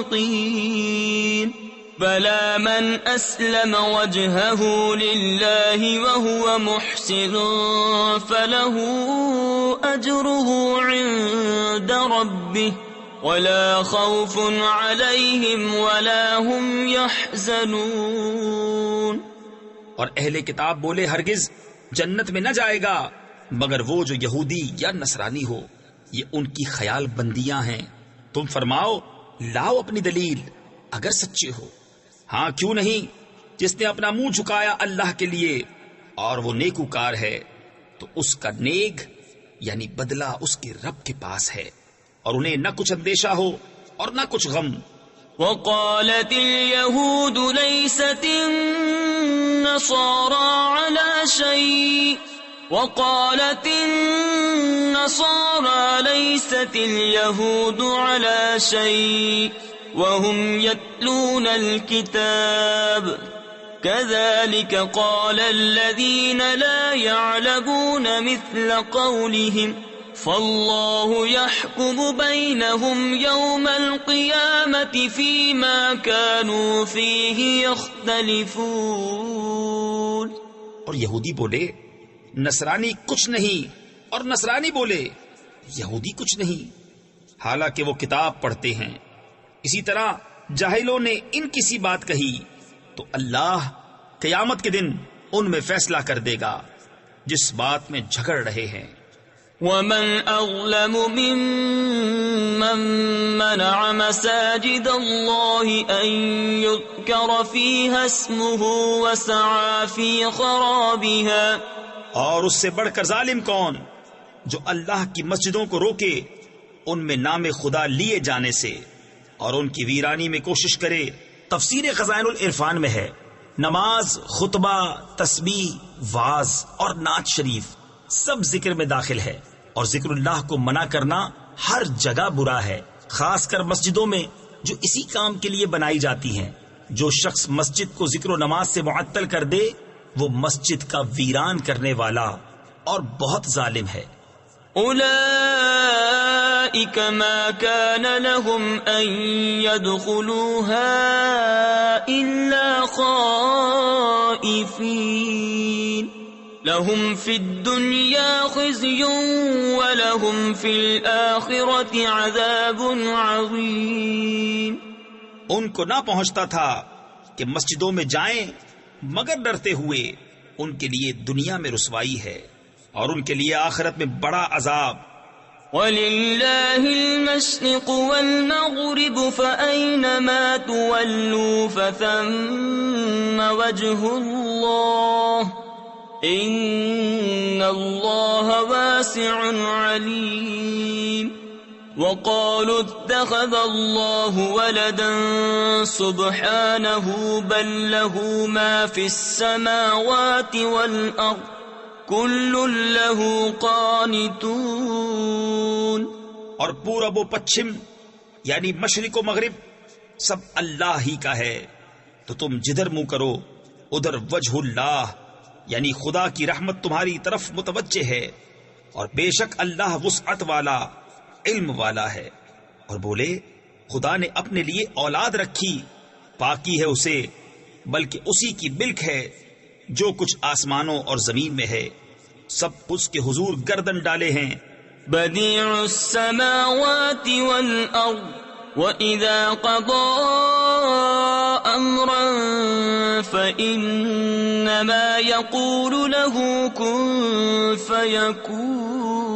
صادقين بلى من أسلم وجهه لله وهو محسن فله أجره عند ربه ولا خوف عليهم ولا هم يحزنون. اور اہل کتاب بولے ہرگز جنت میں نہ جائے گا مگر وہ جو یہودی یا نصرانی ہو، یہ ان کی خیال بندیاں ہیں. تم فرماؤ لاؤ اپنی دلیل اگر سچے ہو. ہاں کیوں نہیں، جس نے اپنا منہ جھکایا اللہ کے لیے اور وہ نیکوکار ہے تو اس کا نیک یعنی بدلہ اس کے رب کے پاس ہے، اور انہیں نہ کچھ اندیشہ ہو اور نہ کچھ غم. وقالت اليهود ليست النصارى على شيء وقالت النصارى ليست اليهود على شيء وهم يتلون الكتاب كذلك قال الذين لا يعلمون مثل قولهم فالله يحكم بينهم يوم القيامة فيما كانوا فيه يختلفون. اور یہودی بولے نصرانی کچھ نہیں، اور نصرانی بولے یہودی کچھ نہیں، حالانکہ وہ کتاب پڑھتے ہیں. اسی طرح جاہلوں نے ان کسی بات کہی تو اللہ قیامت کے دن ان میں فیصلہ کر دے گا جس بات میں جھگڑ رہے ہیں. ومن أظلم ممن منع مساجد الله أن يذكر فيها اسمه وسعى في خرابها. اور اس سے بڑھ کر ظالم کون جو اللہ کی مسجدوں کو روکے ان میں نام خدا لیے جانے سے اور ان کی ویرانی میں کوشش کرے. تفسیر خزائن العرفان میں ہے نماز، خطبہ، تسبیح، واعظ اور نعت شریف سب ذکر میں داخل ہے، اور ذکر اللہ کو منع کرنا ہر جگہ برا ہے، خاص کر مسجدوں میں جو اسی کام کے لیے بنائی جاتی ہیں. جو شخص مسجد کو ذکر و نماز سے معطل کر دے وہ مسجد کا ویران کرنے والا اور بہت ظالم ہے. أولئك ما كان لهم أن يدخلوها إلا خائفين لهم في الدنيا خزي ولهم في الآخرة عذاب عظيم. ان کو نہ پہنچتا تھا کہ مسجدوں میں جائیں مگر ڈرتے ہوئے، ان کے لیے دنیا میں رسوائی ہے اور ان کے لیے آخرت میں بڑا عذاب. وَلِلَّهِ الْمَشْرِقُ وَالْمَغْرِبُ فَأَيْنَمَا تُوَلُّوا فَثَمَّ وَجْهُ اللَّهِ إِنَّ اللَّهَ وَاسِعٌ عَلِيمٌ. وَقَالُوا اتَّخَذَ اللَّهُ وَلَدًا سُبْحَانَهُ بَل لَّهُ مَا فِي السَّمَاوَاتِ وَالْأَرْضِ كُلٌّ لَّهُ قَانِتُونَ. اور پورب و پچھم یعنی مشرق و مغرب سب اللہ ہی کا ہے، تو تم جدھر منہ کرو ادھر وجہ اللہ یعنی خدا کی رحمت تمہاری طرف متوجہ ہے، اور بے شک اللہ وسعت والا علم والا ہے. اور بولے خدا نے اپنے لیے اولاد رکھی، پاکی ہے اسے، بلکہ اسی کی ملک ہے جو کچھ آسمانوں اور زمین میں ہے، سب اس کے حضور گردن ڈالے ہیں. بدیع السماوات والارض وَإِذَا قَضَى أَمْرًا فَإِنَّمَا يَقُولُ لَهُ كُن فَيَكُونُ.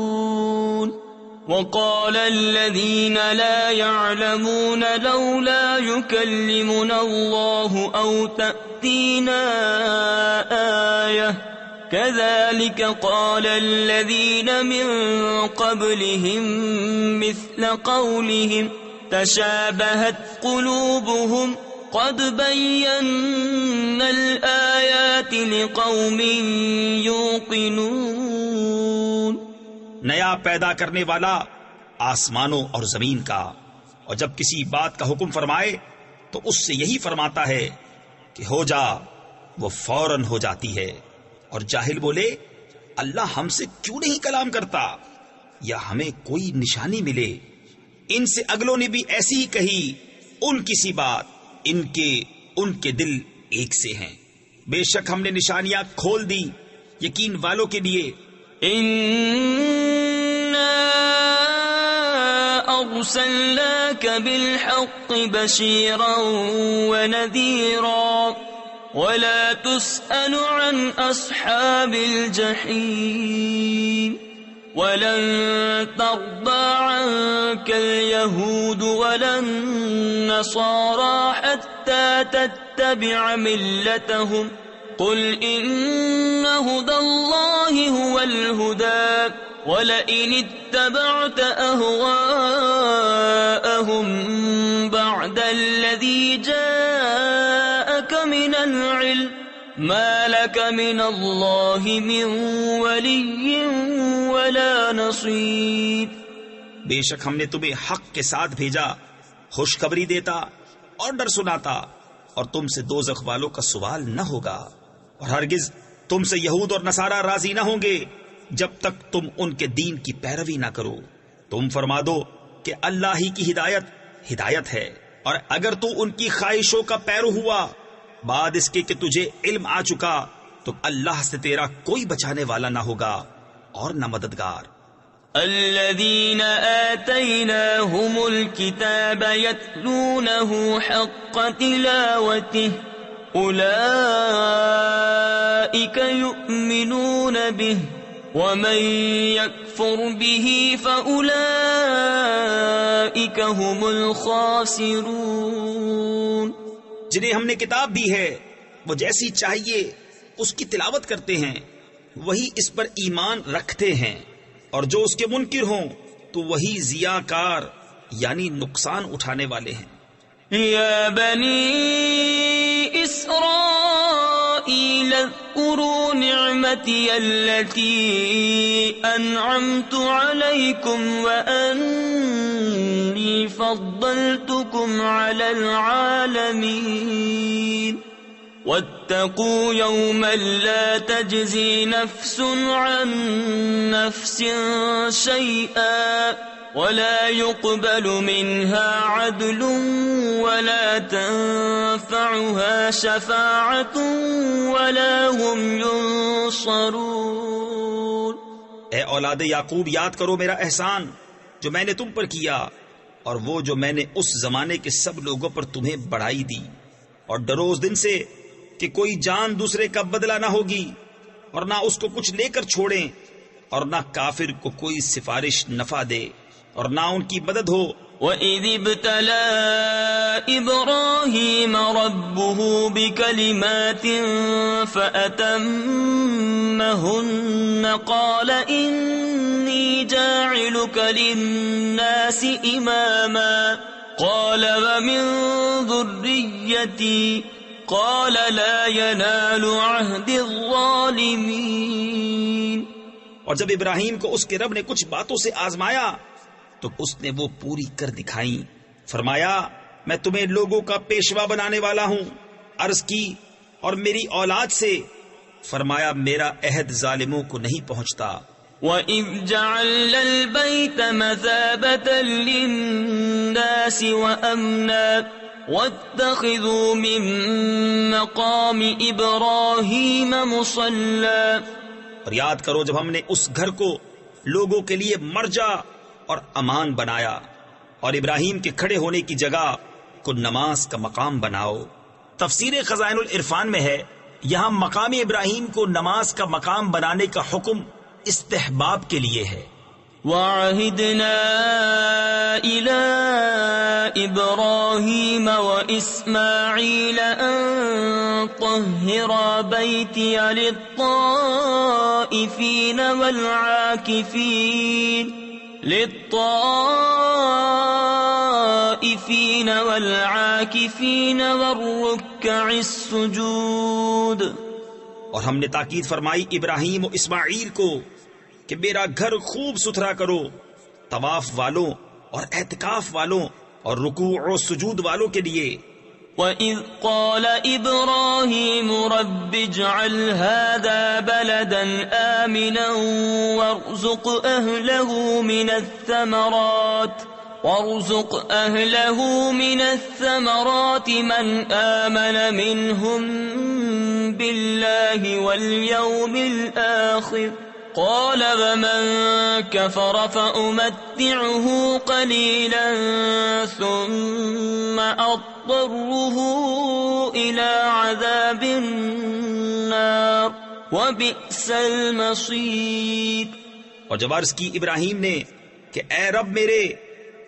وَقَالَ الَّذِينَ لَا يَعْلَمُونَ لَوْلَا يُكَلِّمُنَا اللَّهُ أَوْ تَأْتِينَا آيَةٌ كَذَلِكَ قَالَ الَّذِينَ مِن قَبْلِهِم مِّثْلَ قَوْلِهِمْ تشابهت قلوبهم قد بينا الآيات لقوم يوقنون. نیا پیدا کرنے والا آسمانوں اور زمین کا، اور جب کسی بات کا حکم فرمائے تو اس سے یہی فرماتا ہے کہ ہو جا، وہ فوراً ہو جاتی ہے۔ اور جاہل بولے اللہ ہم سے کیوں نہیں کلام کرتا، یا ہمیں کوئی نشانی ملے۔ ان سے اگلوں نے بھی ایسی ہی کہی، ان کی سی بات، ان کے دل ایک سے ہیں۔ بے شک ہم نے نشانیاں کھول دی یقین والوں کے لیے۔ أرسلناك بالحق بشيرا ونذيرا ولا تسأل عن أصحاب الجحيم ولن ترضى عنك اليهود ولا النصارى حتى تتبع ملتهم قل إن هدى الله هو الهدى وَلَئِنِ اتَّبَعْتَ أَهْوَاءَهُمْ بَعْدَ الَّذِي جَاءَكَ مِنَ الْعِلْمِ مَا لَكَ مِنَ اللَّهِ مِنْ وَلِيٍّ وَلَا نَصِيرٍ۔ بے شک ہم نے تمہیں حق کے ساتھ بھیجا، خوشخبری دیتا اور ڈر سناتا، اور تم سے دوزخ والوں کا سوال نہ ہوگا، اور ہرگز تم سے یہود اور نصارہ راضی نہ ہوں گے جب تک تم ان کے دین کی پیروی نہ کرو۔ تم فرما دو کہ اللہ ہی کی ہدایت ہے، اور اگر تو ان کی خواہشوں کا پیرو ہوا بعد اس کے کہ تجھے علم آ چکا تو اللہ سے تیرا کوئی بچانے والا نہ ہوگا اور نہ مددگار۔ الذين آتيناهم الكتاب يتلونه حق تلاوته أولئك يؤمنون به ومن يكفر به فأولئك هم الخاسرون۔ جنہیں ہم نے کتاب دی ہے وہ جیسی چاہیے اس کی تلاوت کرتے ہیں، وہی اس پر ایمان رکھتے ہیں، اور جو اس کے منکر ہوں تو وہی ضیاءکار یعنی نقصان اٹھانے والے ہیں۔ یا بنی اسرائیل اذکروا نعمتی التي انعمت علیکم وانی فضلتکم علی العالمین واتقوا يوما لا تجزي نفس عن نفس شيئا ولا يقبل منها عدل ولا تنفعها شفاعة ولا هم ينصرون۔ اے اولاد یعقوب، یاد کرو میرا احسان جو میں نے تم پر کیا، اور وہ جو میں نے اس زمانے کے سب لوگوں پر تمہیں بڑھائی دی، اور ڈرو اس دن سے کہ کوئی جان دوسرے کا بدلہ نہ ہوگی، اور نہ اس کو کچھ لے کر چھوڑیں، اور نہ کافر کو کوئی سفارش نفع دے اور نہ ان کی مدد ہو۔ وَإِذِ ابْتَلَى إِبْرَاهِيمَ رَبُّهُ بِكَلِمَاتٍ فَأَتَمَّهُنَّ قَالَ إِنِّي جَاعِلُكَ لِلنَّاسِ إِمَامًا قَالَ وَمِن ذُرِّيَّتِي قال لا ينال عهد الظالمين۔ اور جب ابراہیم کو اس کے رب نے کچھ باتوں سے آزمایا تو اس نے وہ پوری کر دکھائیں۔ فرمایا میں تمہیں لوگوں کا پیشوا بنانے والا ہوں۔ عرض کی اور میری اولاد سے؟ فرمایا میرا عہد ظالموں کو نہیں پہنچتا۔ وَإِذْ جَعَلْنَا الْبَيْتَ مَثَابَةً لِلنَّاسِ وَأَمْنًا وَاتَّخِذُوا مِن مَّقَامِ إِبْرَاهِيمَ مُصَلًّى۔ اور یاد کرو جب ہم نے اس گھر کو لوگوں کے لیے مرجع اور امان بنایا، اور ابراہیم کے کھڑے ہونے کی جگہ کو نماز کا مقام بناؤ۔ تفسیر خزائن العرفان میں ہے یہاں مقام ابراہیم کو نماز کا مقام بنانے کا حکم استحباب کے لیے ہے۔ وَعَهِدْنَا إِلَىٰ إِبْرَاهِيمَ وَإِسْمَاعِيلَ أَن طَهِّرَا بَيْتِيَ لِلطَّائِفِينَ وَالْعَاكِفِينَ وَالرُّكَّعِ السُّجُودِ۔ اور ہم نے تاکید فرمائی ابراہیم و اسماعیل کو کہ میرا گھر خوب ستھرا کرو، طواف والوں اور اعتکاف والوں اور رکوع و سجود والوں کے لیے۔ وَإِذْ قَالَ إِبْرَاهِيمُ رَبِّ اجْعَلْ هَذَا بَلَدًا آمِنًا وَارْزُقْ أَهْلَهُ مِنَ الثَّمَرَاتِ مَنْ آمَنَ مِنْهُمْ بِاللَّهِ وَالْيَوْمِ الْآخِرِ قَالَ وَمَنْ كَفَرَ فَأُمَتِّعُهُ قَلِيلًا ثُمَّ أَضْطَرُّهُ إِلَى عَذَابِ النَّارِ وَبِئْسَ الْمَصِيرُ۔ اور جب عرض کی ابراہیم نے کہ اے رب میرے،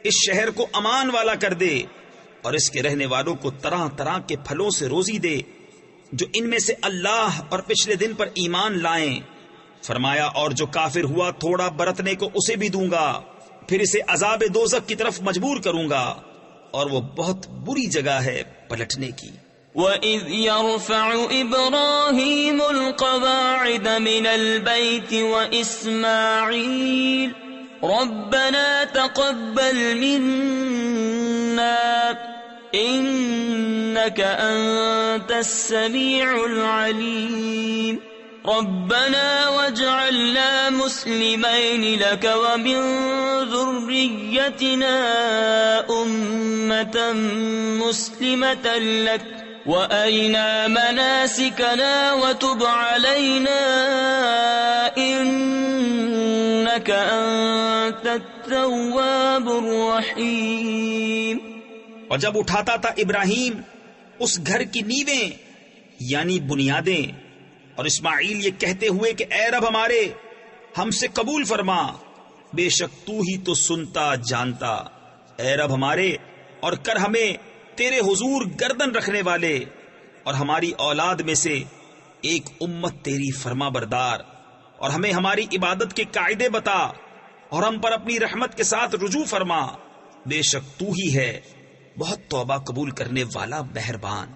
اس شہر کو امان والا کر دے اور اس کے رہنے والوں کو طرح طرح کے پھلوں سے روزی دے جو ان میں سے اللہ اور پچھلے دن پر ایمان لائیں، فرمایا اور جو کافر ہوا تھوڑا برتنے کو اسے بھی دوں گا، پھر اسے عذاب دوزخ کی طرف مجبور کروں گا، اور وہ بہت بری جگہ ہے پلٹنے کی۔ وَإِذْ يَرْفَعُ إِبْرَاهِيمُ الْقَوَاعِدَ مِنَ الْبَيْتِ وَإِسْمَاعِيلُ رَبَّنَا تَقَبَّلْ مِنَّا إِنَّكَ أَنْتَ السَّمِيعُ الْعَلِيمُ رَبَّنَا وَاجْعَلْنَا مُسْلِمَيْنِ لَكَ وَمِنْ ذُرِّيَّتِنَا أُمَّةً مُسْلِمَةً لَكَ وَأَرِنَا مَنَاسِكَنَا وَتُبْ عَلَيْنَا إِنَّكَ أَنْتَ التَّوَّابُ الرَّحِيمُ۔ اور جب اٹھاتا تھا ابراہیم اس گھر کی نیویں یعنی بنیادیں، اور اسماعیل یہ کہتے ہوئے کہ اے رب ہمارے، ہم سے قبول فرما، بے شک تو ہی تو سنتا جانتا، اے رب ہمارے، اور کر ہمیں تیرے حضور گردن رکھنے والے، اور ہماری اولاد میں سے ایک امت تیری فرما بردار، اور ہمیں ہماری عبادت کے قاعدے بتا، اور ہم پر اپنی رحمت کے ساتھ رجوع فرما، بے شک تو ہی ہے بہت توبہ قبول کرنے والا مہربان۔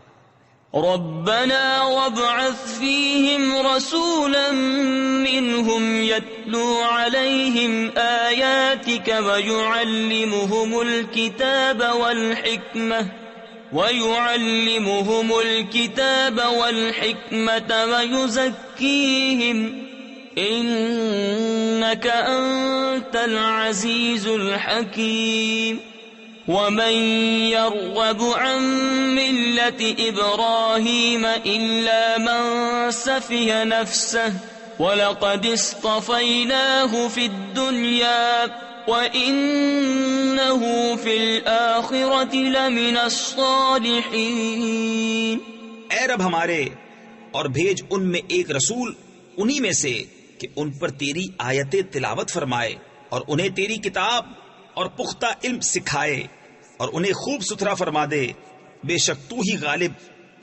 ربنا وابعث فيهم رسولا منهم يتلو عليهم آياتك ويعلمهم الكتاب والحكمة ويزكيهم إنك أنت العزيز الحكيم ومن يرغب عن ملة إبراهيم إلا من سفه نفسه وَلَقَدِ اصْطَفَيْنَاهُ فِي الدُّنْيَا وَإِنَّهُ فِي الْآخِرَةِ لَمِنَ الصَّالِحِينَ۔ اے رب ہمارے، اور بھیج ان میں ایک رسول انہی میں سے کہ ان پر تیری آیتیں تلاوت فرمائے اور انہیں تیری کتاب اور پختہ علم سکھائے اور انہیں خوب ستھرا فرما دے، بے شک تو ہی غالب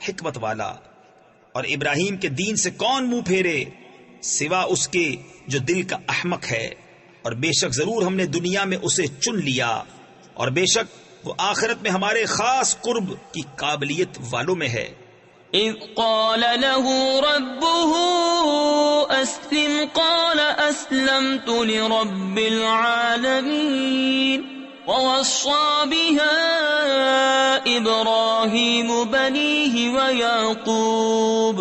حکمت والا۔ اور ابراہیم کے دین سے کون منہ پھیرے سوا اس کے جو دل کا احمق ہے، اور بے شک ضرور ہم نے دنیا میں اسے چن لیا، اور بے شک وہ آخرت میں ہمارے خاص قرب کی قابلیت والوں میں ہے۔ اذ قال له ربه اسلم قال اسلمت لرب العالمين ووصى بها ابراهيم بنيه ويعقوب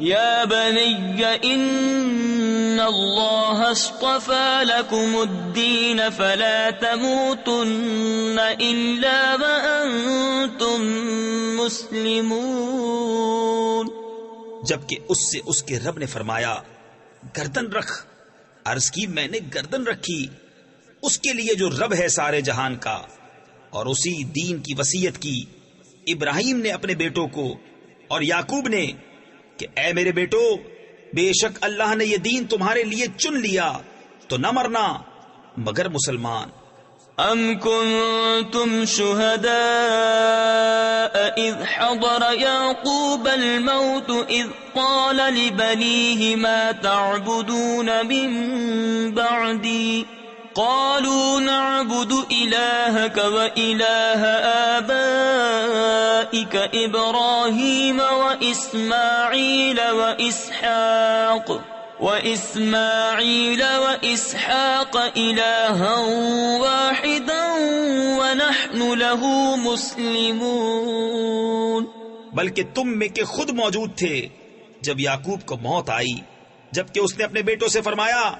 يا بني ان الله اصطفى لكم الدين فلا تموتن الا وانتم مسلمون۔ جبکہ اس سے اس کے رب نے فرمایا گردن رکھ، عرض کی میں نے گردن رکھی اس کے لیے جو رب ہے سارے جہان کا، اور اسی دین کی وصیت کی ابراہیم نے اپنے بیٹوں کو اور یعقوب نے کہ اے میرے بیٹو، بے شک اللہ نے یہ دین تمہارے لیے چن لیا تو نہ مرنا مگر مسلمان۔ ام کنتم شہداء اذ حضر یعقوب الموت اذ قال لبنیہ ما تعبدون من بعدی قالوا نعبد إلهك وإله آبائك إبراهيم وإسماعيل وإسحاق وإسماعيل وإسحاق إلها واحدا ونحن له مسلمون. بلکہ تم میں کے خود موجود تھے جب یعقوب کو موت آئی، جبکہ اس نے اپنے بیٹوں سے فرمایا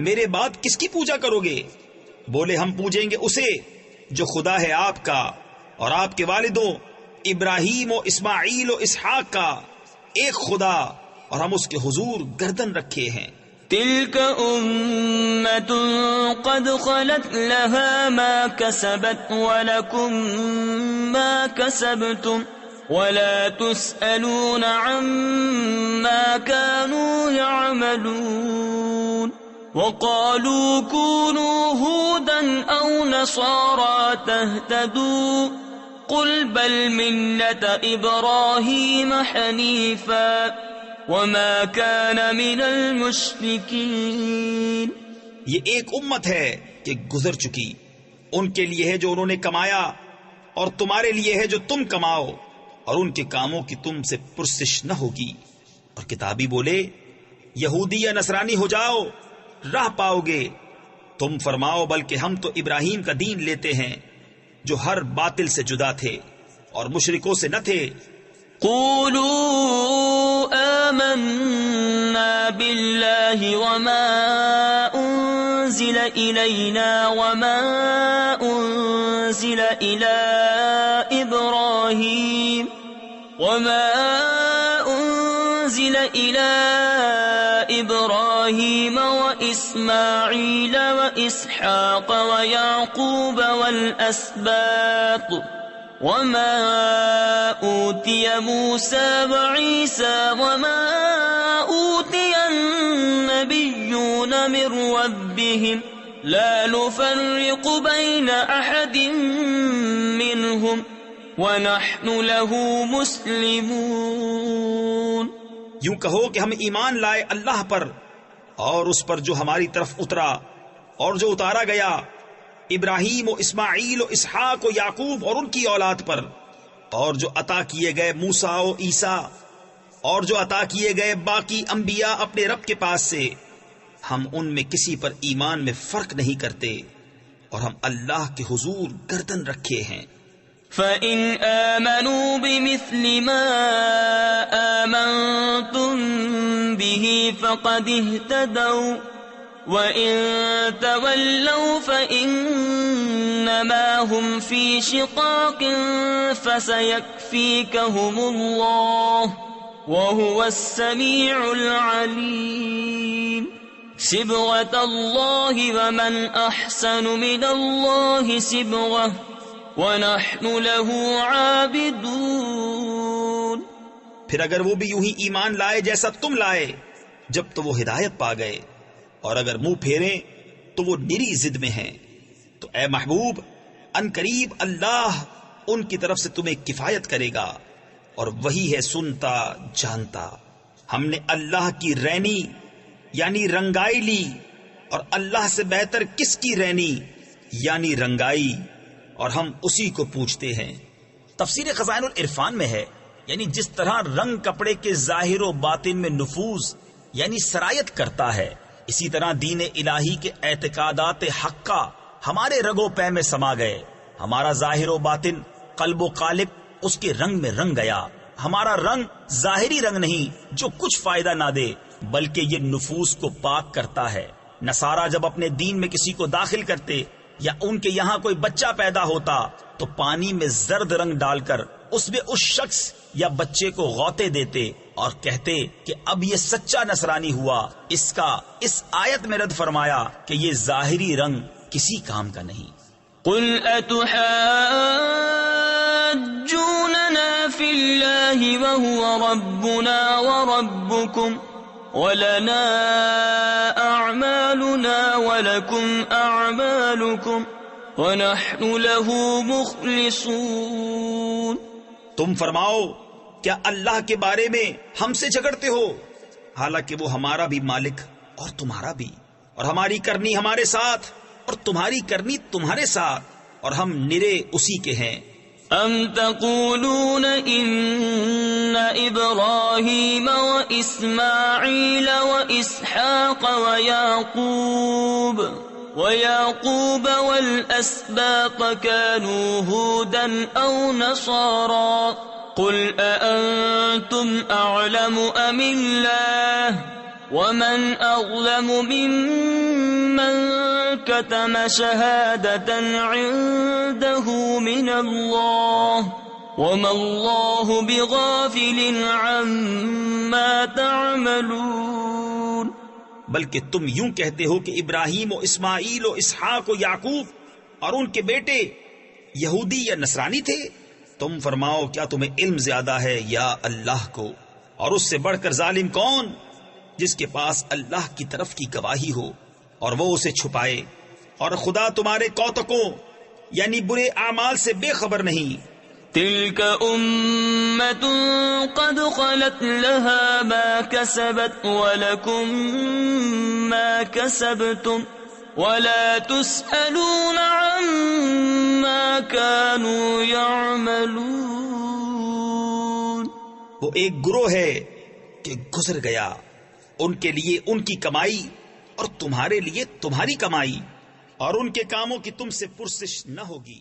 میرے بعد کس کی پوجا کرو گے؟ بولے ہم پوجیں گے اسے جو خدا ہے آپ کا اور آپ کے والدوں ابراہیم و اسماعیل و اسحاق کا، ایک خدا، اور ہم اس کے حضور گردن رکھے ہیں. تلك أمة قد خلت لها ما كسبت ولكم ما كسبتم ولا تسألون عما كانوا يعملون. وقالوا كونوا هودا أو نصارى تهتدوا قل بل ملة إبراهيم حنيفا وما كان من المشركين. یہ ایک امت ہے کہ گزر چکی، ان کے لیے ہے جو انہوں نے کمایا اور تمہارے لیے ہے جو تم کماؤ، اور ان کے کاموں کی تم سے پرسش نہ ہوگی. اور کتابی بولے یہودی یا نصرانی ہو جاؤ راہ پاؤ گے. تم فرماؤ بلکہ ہم تو ابراہیم کا دین لیتے ہیں جو ہر باطل سے جدا تھے اور مشرکوں سے نہ تھے. قولوا آمنا بالله وما أنزل إلينا وما أنزل إلى إبراهيم وإسماعيل وإسحاق ويعقوب والأسباط وما أوتي موسى وعيسى وما أوتي النبيون من ربهم لا نفرق بين أحد منهم وَنَحْنُ لَهُ مُسْلِمُونَ. یوں کہو کہ ہم ایمان لائے اللہ پر اور اس پر جو ہماری طرف اترا اور جو اتارا گیا ابراہیم و اسماعیل و اسحاق و یعقوب اور ان کی اولاد پر، اور جو عطا کیے گئے موسیٰ و عیسیٰ اور جو عطا کیے گئے باقی انبیاء اپنے رب کے پاس سے. ہم ان میں کسی پر ایمان میں فرق نہیں کرتے اور ہم اللہ کے حضور گردن رکھے ہیں. فَإِنْ آمَنُوا بِمِثْلِ مَا آمَنْتُمْ بِهِ فَقَدِ اهْتَدَوْا وَإِنْ تَوَلَّوْا فَإِنَّمَا هُمْ فِي شِقَاقٍ فَسَيَكْفِيكَهُمُ اللَّهُ وَهُوَ السَّمِيعُ الْعَلِيمُ. صِبْغَةَ اللَّهِ وَمَنْ أَحْسَنُ مِنَ اللَّهِ صِبْغَةً وَنَحْنُ لَهُ عَابِدُونَ. پھر اگر وہ بھی یوں ہی ایمان لائے جیسا تم لائے جب تو وہ ہدایت پا گئے، اور اگر منہ پھیریں تو وہ نری ضد میں ہیں. تو اے محبوب ان قریب اللہ ان کی طرف سے تمہیں کفایت کرے گا اور وہی ہے سنتا جانتا. ہم نے اللہ کی رینی یعنی رنگائی لی، اور اللہ سے بہتر کس کی رینی یعنی رنگائی، اور ہم اسی کو پوچھتے ہیں. تفسیر خزائن العرفان میں ہے یعنی جس طرح رنگ کپڑے کے ظاہر و باطن میں نفوذ یعنی سرایت کرتا ہے، اسی طرح دین الہی کے اعتقادات حقہ ہمارے رگ و پے میں سما گئے. ہمارا ظاہر و باطن قلب و قالب اس کے رنگ میں رنگ گیا. ہمارا رنگ ظاہری رنگ نہیں جو کچھ فائدہ نہ دے بلکہ یہ نفوس کو پاک کرتا ہے. نصارہ جب اپنے دین میں کسی کو داخل کرتے یا ان کے یہاں کوئی بچہ پیدا ہوتا تو پانی میں زرد رنگ ڈال کر اس میں اس شخص یا بچے کو غوطے دیتے اور کہتے کہ اب یہ سچا نصرانی ہوا. اس کا اس آیت میں رد فرمایا کہ یہ ظاہری رنگ کسی کام کا نہیں. قل اتحاجوننا فی اللہ وهو ربنا وربکم وَلَنَا أَعْمَالُنَا وَلَكُمْ أَعْمَالُكُمْ وَنَحْنُ لَهُ مُخْلِصُونَ. تم فرماؤ کیا اللہ کے بارے میں ہم سے جھگڑتے ہو حالانکہ وہ ہمارا بھی مالک اور تمہارا بھی، اور ہماری کرنی ہمارے ساتھ اور تمہاری کرنی تمہارے ساتھ، اور ہم نرے اسی کے ہیں. أم تقولون إن إبراهيم وإسماعيل وإسحاق ويعقوب والأسباط كانوا هودا أو نصارى قل أأنتم أعلم أم الله ومن أظلم ممن كتم شهادة عنده من الله وما الله بغافل عما تعملون. بلکہ تم یوں کہتے ہو کہ ابراہیم و اسماعیل و اسحاق و یعقوب اور ان کے بیٹے یہودی یا نصرانی تھے. تم فرماؤ کیا تمہیں علم زیادہ ہے یا اللہ کو؟ اور اس سے بڑھ کر ظالم کون جس کے پاس اللہ کی طرف کی گواہی ہو اور وہ اسے چھپائے، اور خدا تمہارے کوتکوں یعنی برے اعمال سے بے خبر نہیں. تلك أمة قد خلت لها ما كسبت ولكم ما كسبتم ولا تسألون عما كانوا يعملون. وہ ایک گروہ ہے کہ گزر گیا، ان کے لیے ان کی کمائی اور تمہارے لیے تمہاری کمائی، اور ان کے کاموں کی تم سے پرسش نہ ہوگی.